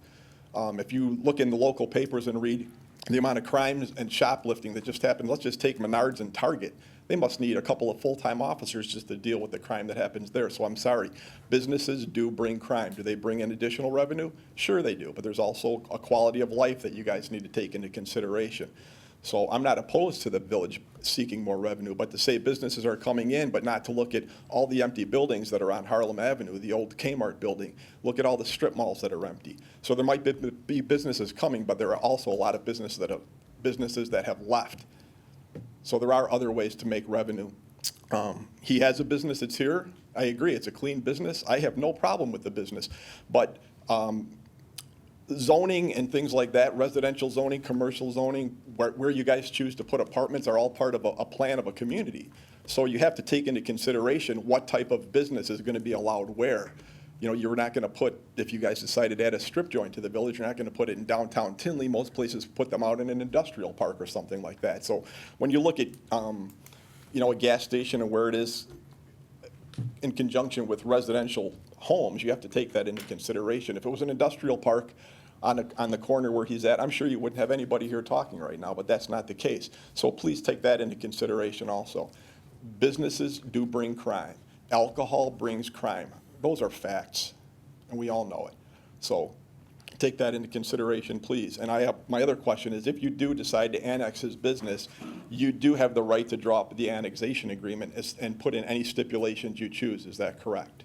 If you look in the local papers and read the amount of crimes and shoplifting that just happened, let's just take Menards and Target. They must need a couple of full-time officers just to deal with the crime that happens there. So I'm sorry, businesses do bring crime. Do they bring in additional revenue? Sure they do, but there's also a quality of life that you guys need to take into consideration. So I'm not opposed to the village seeking more revenue, but to say businesses are coming in, but not to look at all the empty buildings that are on Harlem Avenue, the old Kmart building, look at all the strip malls that are empty. So there might be businesses coming, but there are also a lot of businesses that have left. So there are other ways to make revenue. He has a business that's here. I agree, it's a clean business. I have no problem with the business. But zoning and things like that, residential zoning, commercial zoning, where you guys choose to put apartments are all part of a plan of a community. So you have to take into consideration what type of business is going to be allowed where. You know, you're not going to put, if you guys decided to add a strip joint to the village, you're not going to put it in downtown Tinley. Most places put them out in an industrial park or something like that. So when you look at, you know, a gas station and where it is in conjunction with residential homes, you have to take that into consideration. If it was an industrial park on the corner where he's at, I'm sure you wouldn't have anybody here talking right now, but that's not the case. So please take that into consideration also. Businesses do bring crime. Alcohol brings crime. Those are facts, and we all know it. So take that into consideration, please. And my other question is, if you do decide to annex his business, you do have the right to draw up the annexation agreement and put in any stipulations you choose. Is that correct?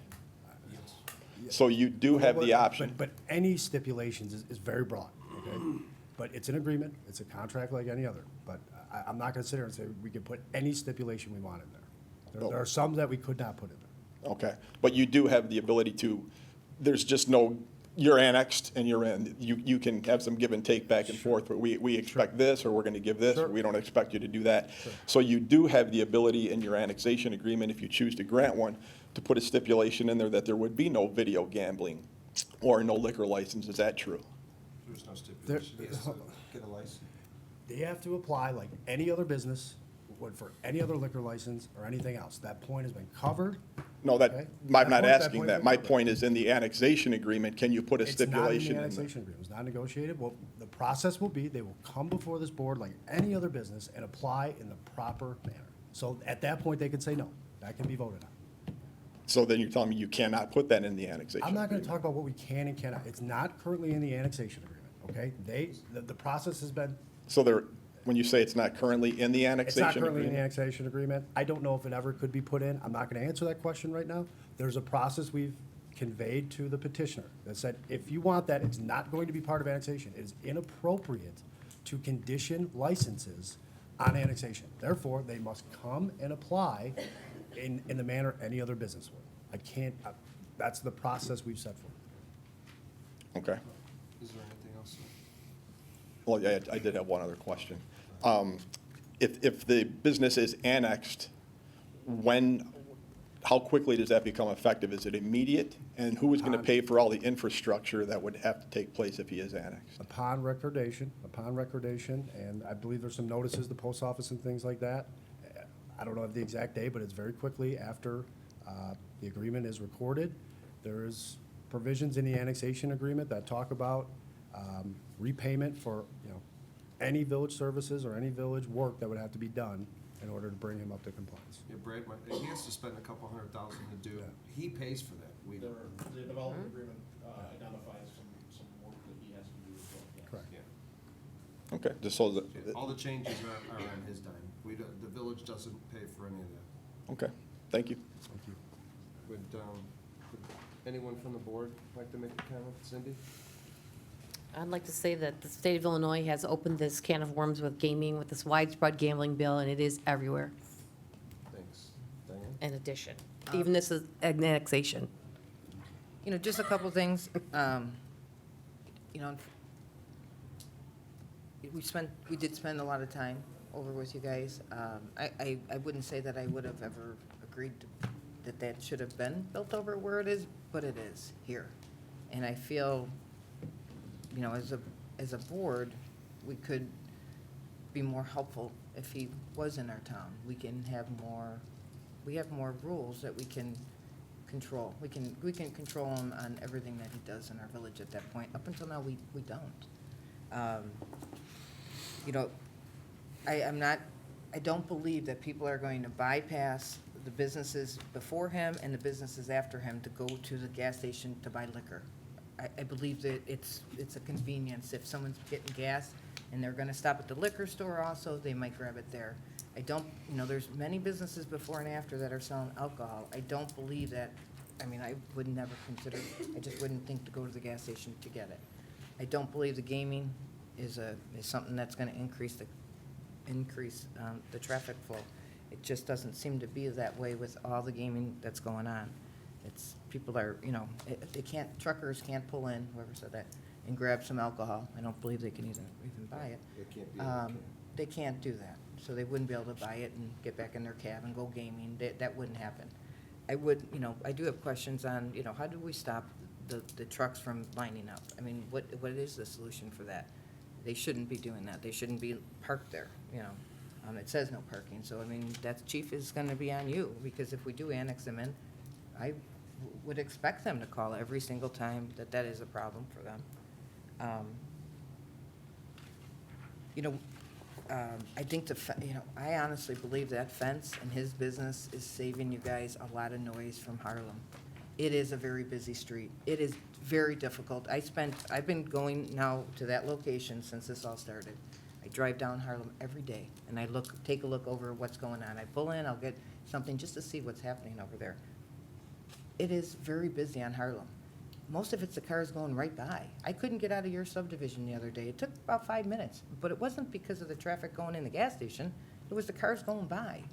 So you do have the option. But any stipulations is very broad, okay? But it's an agreement, it's a contract like any other. But I'm not gonna sit here and say we can put any stipulation we want in there. There are some that we could not put in there. Okay, but you do have the ability to, there's just no, you're annexed and you're in. You can have some give and take back and forth, but we expect this, or we're gonna give this, or we don't expect you to do that. So you do have the ability in your annexation agreement, if you choose to grant one, to put a stipulation in there that there would be no video gambling or no liquor license. Is that true? There's no stipulation. They have to get a license. They have to apply like any other business would for any other liquor license or anything else. That point has been covered. No, Okay. I'm not That asking point that. has My been covered. point is in the annexation agreement, can you put a It's not in stipulation the in there? annexation agreement. It's not negotiated. Well, the process will be, they will come before this board like any other business and apply in the proper manner. So at that point, they can say no. That can be voted on. So then you're telling me you cannot put that in the annexation I'm not gonna agreement? talk about what we can and cannot. It's not currently in the annexation agreement, okay? The process has been, So when you say it's not currently in the it's annexation not agreement? currently in the annexation agreement. I don't know if it ever could be put in. I'm not gonna answer that question right now. There's a process we've conveyed to the petitioner that said, if you want that, it's not going to be part of annexation. It is inappropriate to condition licenses on annexation. Therefore, they must come and apply in the manner any other business would. That's the process we've set forth. Okay. Is there anything else? Well, yeah, I did have one other question. If the business is annexed, how quickly does that become effective? Is it immediate? And who is going to pay for all the infrastructure that would have to take place if he is annexed? Upon recordation, and I believe there's some notices, the post office and things like that. I don't know the exact day, but it's very quickly after the agreement is recorded. There's provisions in the annexation agreement that talk about repayment for, any village services or any village work that would have to be done in order to bring him up to compliance. Yeah, Brad, he has to spend a couple $100,000 to do it. He pays for that. We don't. The development agreement identifies some work that he has to do as well. Yes. Correct. Yeah. Okay, just so that, All the changes are on his dime. The village doesn't pay for any of that. okay, thank you. Thank you. Would anyone from the board like to make a comment? Cindy? I'd like to say that the state of Illinois has opened this can of worms with gaming, with this widespread gambling bill, and it is everywhere, Thanks. Diane? in addition. Even this is annexation. You know, just a couple things. You know, we did spend a lot of time over with you guys. I wouldn't say that I would have ever agreed that should have been built over where it is, but it is here. And I feel, you know, as a board, we could be more helpful if he was in our town. We have more rules that we can control. We can control him on everything that he does in our village at that point. Up until now, we don't. You know, I don't believe that people are going to bypass the businesses before him and the businesses after him to go to the gas station to buy liquor. I believe that it's a convenience. If someone's getting gas and they're gonna stop at the liquor store also, they might grab it there. I don't, you know, there's many businesses before and after that are selling alcohol. I don't believe that, I mean, I would never consider, I just wouldn't think to go to the gas station to get it. I don't believe the gaming is something that's gonna increase the traffic flow. It just doesn't seem to be that way with all the gaming that's going on. People are, you know, truckers can't pull in, whoever said that, and grab some alcohol. I don't believe they can even buy it. It can't be okay. They can't do that, so they wouldn't be able to buy it and get back in their cab and go gaming. That wouldn't happen. I do have questions on, you know, how do we stop the trucks from lining up? I mean, what is the solution for that? They shouldn't be doing that. They shouldn't be parked there, you know. It says no parking, so I mean, that chief is gonna be on you, because if we do annex them in, I would expect them to call every single time that is a problem for them. You know, I think I honestly believe that fence and his business is saving you guys a lot of noise from Harlem. It is a very busy street. It is very difficult. I've been going now to that location since this all started. I drive down Harlem every day, and I take a look over what's going on. I pull in, I'll get something just to see what's happening over there. It is very busy on Harlem. Most of it's the cars going right by. I couldn't get out of your subdivision the other day. It took about 5 minutes, but it wasn't because of the traffic going in the gas station. It was the cars going by.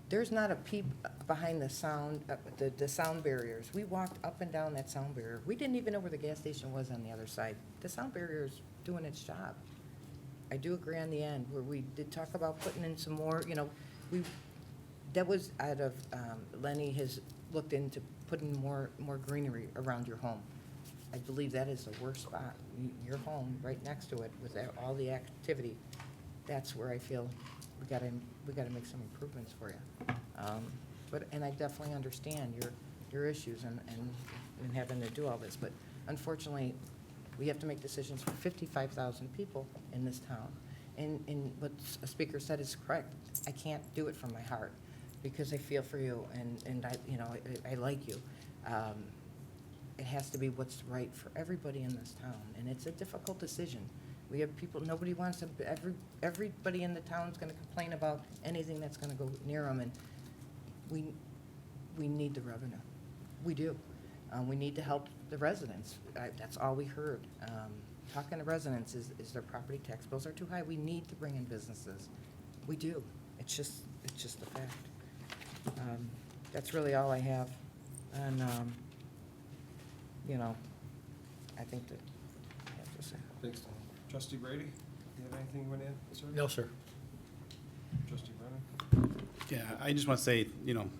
There's not a peep behind the sound barriers. We walked up and down that sound barrier. We didn't even know where the gas station was on the other side. The sound barrier is doing its job. I do agree on the end, where we did talk about putting in some more, you know, that was out of, Lenny has looked into putting more greenery around your home. I believe that is the worst spot. Your home, right next to it, with all the activity, that's where I feel we gotta make some improvements for you. And I definitely understand your issues and having to do all this, but unfortunately, we have to make decisions for 55,000 people in this town. And what a speaker said is correct. I can't do it from my heart, because I feel for you, and I like you. It has to be what's right for everybody in this town, and it's a difficult decision. We have people, nobody wants to, everybody in the town's gonna complain about anything that's gonna go near them, and we need the revenue. We do. We need to help the residents. That's all we heard. Talking to residents is their property tax bills are too high. We need to bring in businesses. We do. It's just a fact. That's really all I have. And, I think that I have to say. Thanks, Tom. Trustee Brady, do you have anything you want to add, sir? No, sir. Trustee Brennan? Yeah, I just want to say,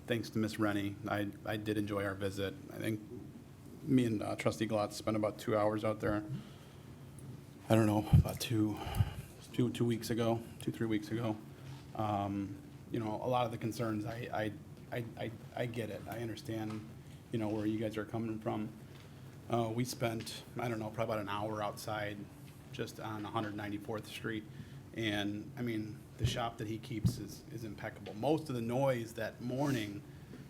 thanks to Ms. Rennie. I did enjoy our visit. I think me and Trustee Glotz spent about 2 hours out there. I don't know, about 2, 3 weeks ago. A lot of the concerns, I get it. I understand, where you guys are coming from. We spent, I don't know, probably about an hour outside just on 194th Street. And, I mean, the shop that he keeps is impeccable. Most of the noise that morning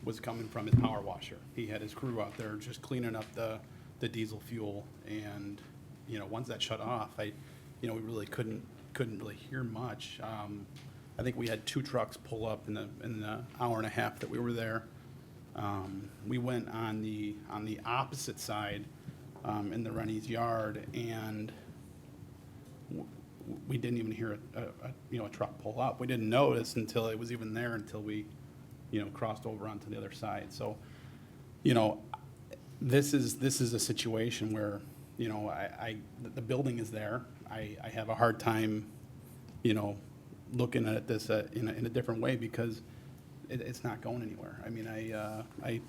was coming from his power washer. He had his crew out there just cleaning up the diesel fuel, and, you know, once that shut off, we really couldn't really hear much. I think we had 2 trucks pull up in the hour and a half that we were there. We went on the opposite side, in the Rennie's yard, and we didn't even hear a truck pull up. We didn't notice until it was even there, until we, crossed over onto the other side. So, this is a situation where, the building is there. I have a hard time, looking at this in a different way, because it's not going anywhere. I mean, I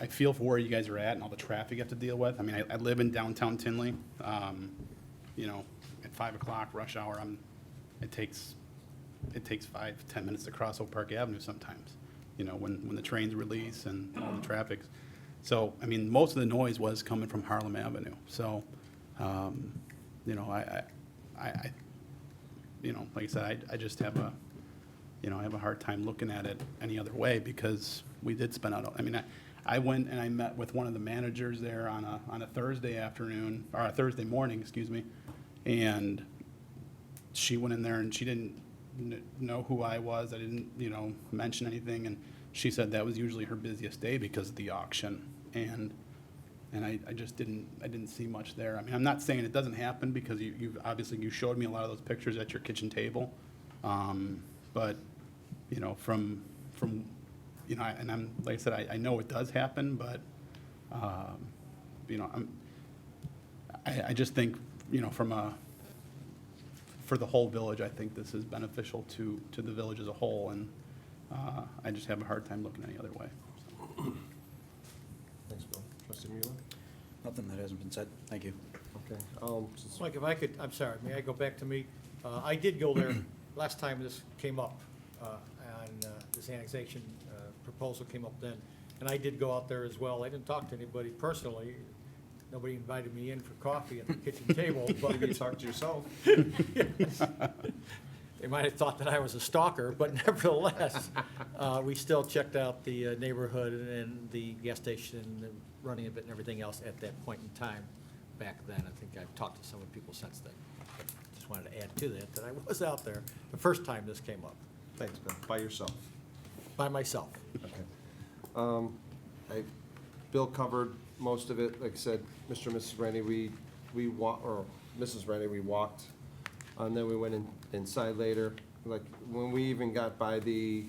feel for where you guys are at and all the traffic you have to deal with. I mean, I live in downtown Tinley. At 5 o'clock rush hour, it takes 5-10 minutes to cross Oak Park Avenue sometimes, when the trains release and all the traffic. So, I mean, most of the noise was coming from Harlem Avenue. So, I like I said, I just have I have a hard time looking at it any other way, because we did spend out, I went and I met with one of the managers there on a Thursday afternoon, or a Thursday morning, excuse me, and she went in there and she didn't know who I was. I didn't, mention anything, and she said that was usually her busiest day because of the auction, and I just didn't see much there. I mean, I'm not saying it doesn't happen, because you've obviously, you showed me a lot of those pictures at your kitchen table, but from and I'm, like I said, I know it does happen, but I just think, for the whole village, I think this is beneficial to the village as a whole, and I just have a hard time looking any other way. Thanks, Bill. Trustee Mueller? Nothing that hasn't been said. Thank you. Okay. Mike, if I could, I'm sorry, may I go back to me? I did go there last time this came up, this annexation proposal came up then, and I did go out there as well. I didn't talk to anybody personally. Nobody invited me in for coffee at the kitchen table, but You talked to yourself. they might have thought that I was a stalker, but nevertheless, we still checked out the neighborhood and the gas station, and running of it and everything else at that point in time back then. I think I've talked to some of the people since then. But just wanted to add to that I was out there the first time this came up, Thanks, Bill. By yourself. by myself. Okay. Bill covered most of it. Like I said, Mr. and Mrs. Rennie, Mrs. Rennie, we walked, and then we went inside later. Like, when we even got by the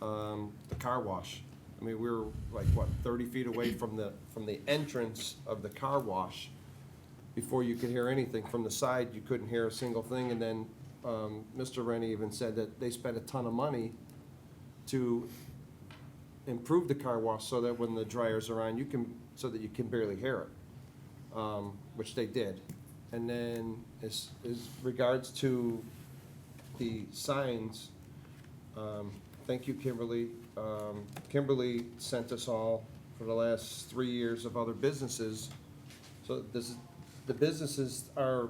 car wash, I mean, we were like, 30 feet away from the entrance of the car wash before you could hear anything. From the side, you couldn't hear a single thing, and then Mr. Rennie even said that they spent a ton of money to improve the car wash so that when the dryers are on, so that you can barely hear it, which they did. And then as regards to the signs, thank you, Kimberly. Kimberly sent us all for the last 3 years of other businesses. So the businesses are,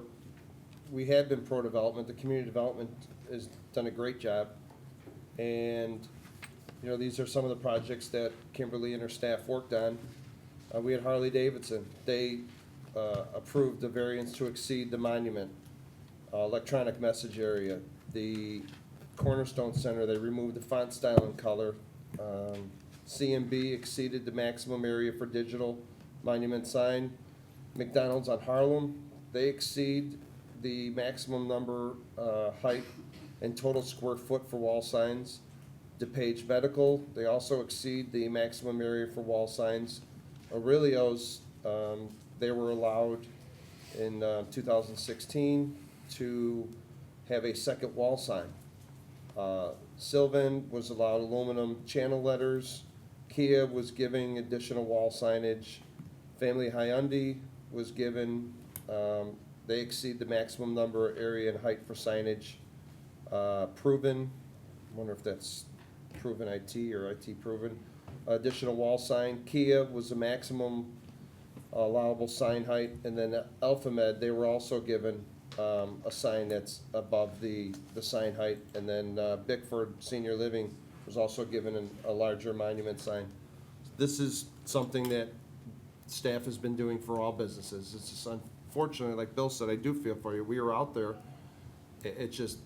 we have been pro-development. The community development has done a great job. And these are some of the projects that Kimberly and her staff worked on. We had Harley Davidson. They approved the variance to exceed the monument, electronic message area, the Cornerstone Center. They removed the font style and color. CMB exceeded the maximum area for digital monument sign. McDonald's on Harlem, they exceed the maximum number, height, and total square foot for wall signs. DePage Medical, they also exceed the maximum area for wall signs. Aurelio's, they were allowed in 2016 to have a second wall sign. Sylvan was allowed aluminum channel letters. Kia was giving additional wall signage. Family Hyundai was given, they exceed the maximum number, area, and height for signage. Proven, I wonder if that's Proven IT or IT Proven. Additional wall sign. Kia was a maximum allowable sign height, and then Alpha Med, they were also given a sign that's above the sign height, and then Bickford Senior Living was also given a larger monument sign. This is something that staff has been doing for all businesses. It's just unfortunately, like Bill said, I do feel for you. We were out there, it's just,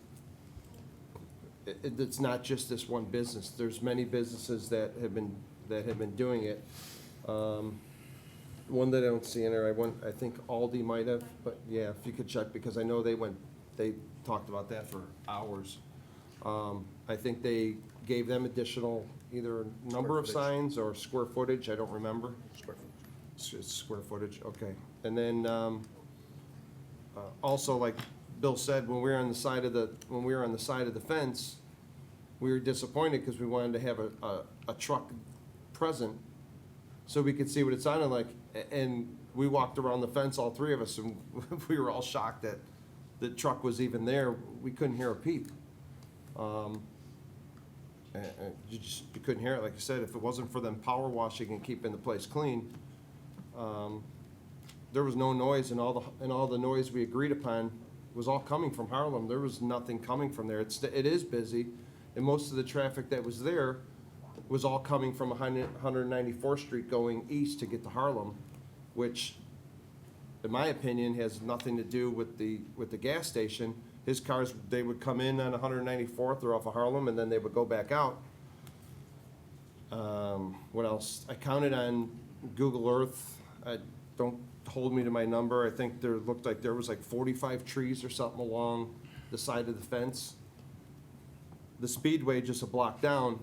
it's not just this one business. There's many businesses that have been doing it. One that I don't see in there, I think Aldi might have, but yeah, if you could check, because I know they talked about that for hours. I think they gave them additional either number of signs or square footage, I don't remember. Square footage, okay. And then, also, like Bill said, when we were on the side of the fence, we were disappointed because we wanted to have a truck present so we could see what it sounded like. And we walked around the fence, all three of us, and we were all shocked that the truck was even there. We couldn't hear a peep. And you couldn't hear it. Like I said, if it wasn't for them power washing and keeping the place clean, there was no noise, and all the noise we agreed upon was all coming from Harlem. There was nothing coming from there. It is busy, and most of the traffic that was there was all coming from 194th Street going east to get to Harlem, which, in my opinion, has nothing to do with the gas station. His cars, they would come in on 194th or off of Harlem, and then they would go back out. What else? I counted on Google Earth. Don't hold me to my number. I think there looked like there was like 45 trees or something along the side of the fence. The Speedway just a block down,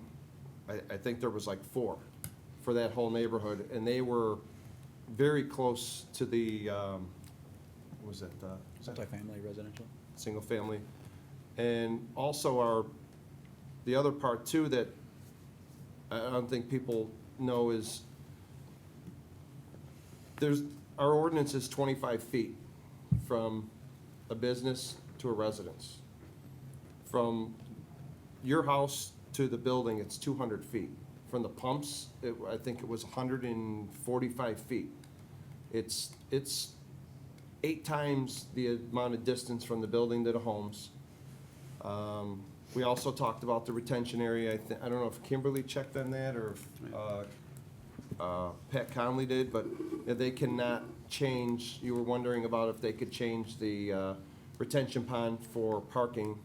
I think there was like 4 for that whole neighborhood, and they were very close to the, what was that? Multifamily residential? Single family. And also the other part too that I don't think people know is our ordinance is 25 feet from a business to a residence. From your house to the building, it's 200 feet. From the pumps, I think it was 145 feet. It's 8 times the amount of distance from the building to the homes. We also talked about the retention area. I don't know if Kimberly checked on that or if Pat Conley did, but they cannot change. You were wondering about if they could change the retention pond for parking.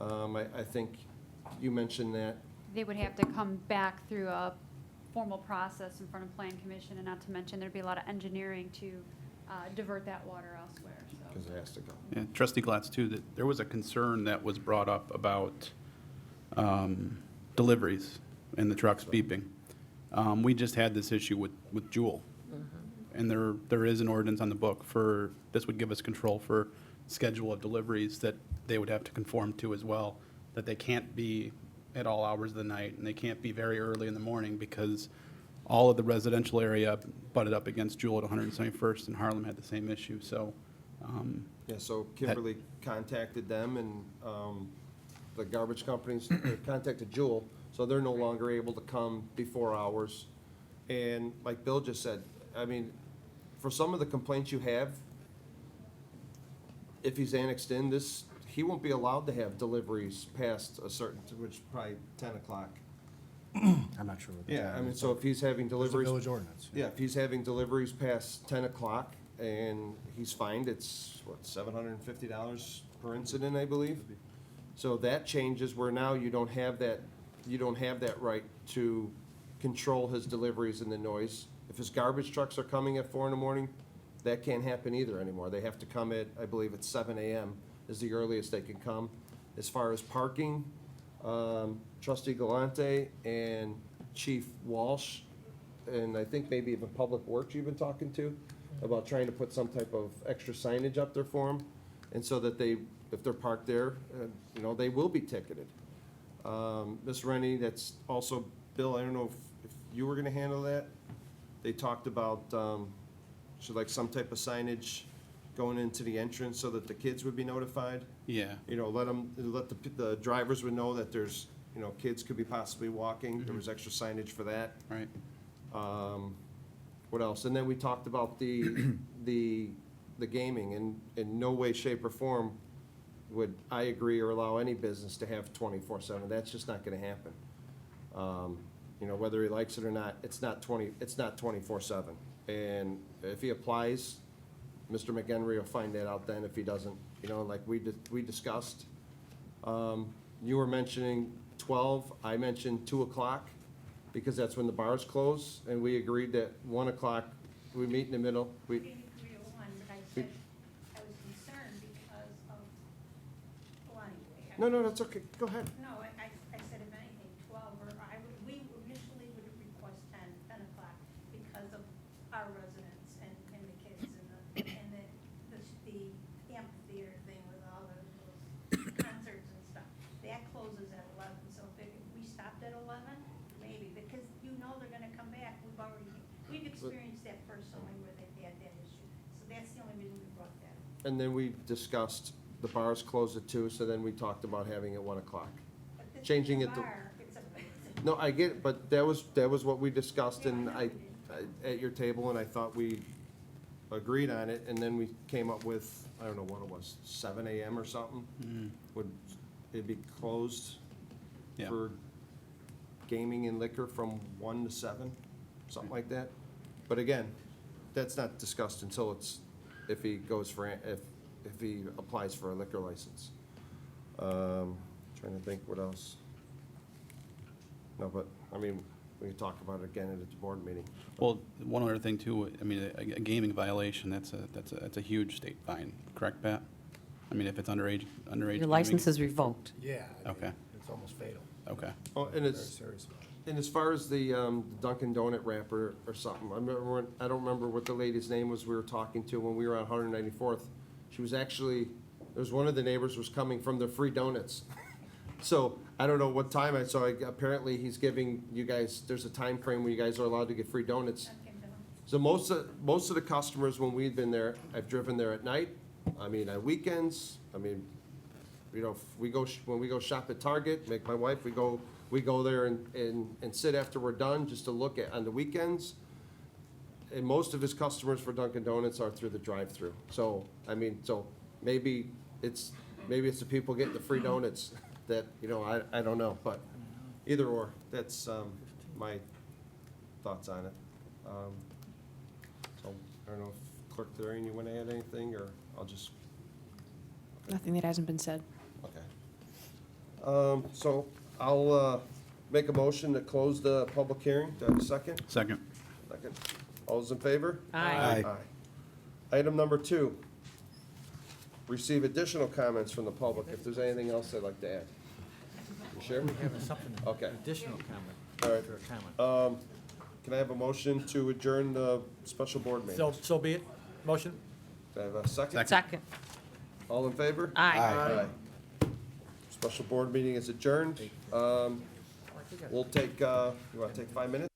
I think you mentioned that. They would have to come back through a formal process in front of Plan Commission, and not to mention there'd be a lot of engineering to divert that water elsewhere, so. Because it has to go. Yeah, Trustee Glatz, too, that there was a concern that was brought up about deliveries and the trucks beeping. We just had this issue with Jewel. And there is an ordinance on the book this would give us control for schedule of deliveries that they would have to conform to as well, that they can't be at all hours of the night, and they can't be very early in the morning because all of the residential area butted up against Jewel at 171st, and Harlem had the same issue, so. Yeah, so Kimberly contacted them, and the garbage companies contacted Jewel, so they're no longer able to come before hours. And like Bill just said, I mean, for some of the complaints you have, if he's annexed in, he won't be allowed to have deliveries past a certain, which is probably 10 o'clock. I'm not sure what the Yeah, time I mean, is. so if he's having There's a deliveries. village ordinance. Yeah, if he's having deliveries past 10 o'clock and he's fined, it's, what, $750 per incident, I believe? So that changes where now you don't have that right to control his deliveries and the noise. If his garbage trucks are coming at 4 in the morning, that can't happen either anymore. They have to come at, I believe it's 7 a.m. is the earliest they can come. As far as parking, Trustee Galante and Chief Walsh, and I think maybe even Public Works you've been talking to, about trying to put some type of extra signage up there for them, and so that if they're parked there, they will be ticketed. Ms. Rennie, that's also, Bill, I don't know if you were gonna handle that. They talked about, like some type of signage going into the entrance so that the kids would be notified. Yeah. Let the drivers would know that there's, kids could be possibly walking. There was extra signage for that. Right. what else? And then we talked about the gaming, and in no way, shape, or form would I agree or allow any business to have 24/7. That's just not gonna happen. You know, whether he likes it or not, it's not 24/7. And if he applies, Mr. McHenry will find that out then. If he doesn't, you know, like we discussed. You were mentioning 12, I mentioned 2 o'clock, because that's when the bars close, and we agreed that 1 o'clock, we meet in the middle. We didn't agree to one, but I said I was concerned because of, well, anyway. No, that's okay, go ahead. No, I said if anything, 12, or we initially would request 10 o'clock because of our residents and the kids and the amphitheater thing with all those concerts and stuff. That closes at 11, so if we stopped at 11, maybe, because you know they're gonna come back. We've experienced that personally where they've had that issue. So that's the only reason we brought that up. And then we discussed the bars close at 2, so then we talked about having it 1 o'clock. But this Changing is a it to. bar. It's a No, I get it, but that was what we discussed and at your table, and I thought we agreed on it, and then we came up with, I don't know what it was, 7 AM or something? Would it be closed Yeah. for gaming and liquor from 1 to 7, something like that? But again, that's not discussed until if he goes for, if he applies for a liquor license. Trying to think what else. No, but, I mean, we can talk about it again at the board meeting. Well, one other thing too, I mean, a gaming violation, that's a huge state fine, correct, Pat? I mean, if it's underage Your gaming? license is revoked. Yeah. I mean, Okay. It's almost fatal. Okay. Oh, and Very it's, serious. and as far as the Dunkin' Donut wrapper or something, I don't remember what the lady's name was we were talking to when we were on 194th. She was actually, there was one of the neighbors was coming from the free donuts. So I don't know what time I saw, apparently he's giving you guys, there's a time frame where you guys are allowed to get free donuts. So most of the customers, when we've been there, I've driven there at night, I mean, on weekends, I mean, you know, when we go shop at Target, make my wife, we go there and sit after we're done, just to look at, on the weekends. And most of his customers for Dunkin' Donuts are through the drive-through. So, I mean, so maybe it's the people getting the free donuts that, you know, I don't know, but either or, that's my thoughts on it. So, I don't know if Clerk Darian, you want to add anything, or I'll just, Nothing that hasn't been said. okay. So I'll make a motion to close the public hearing. Do I have a second? Second. Second. All those in favor? Aye. Item number 2, receive additional comments from the public, if there's anything else they'd like to add. You sure? Okay. Additional comment. All right. After a comment. Can I have a motion to adjourn the special board meeting? So be it. Motion? Do I have a second? Second. All in favor? Aye. Special board meeting is adjourned. We'll take, you want to take 5 minutes?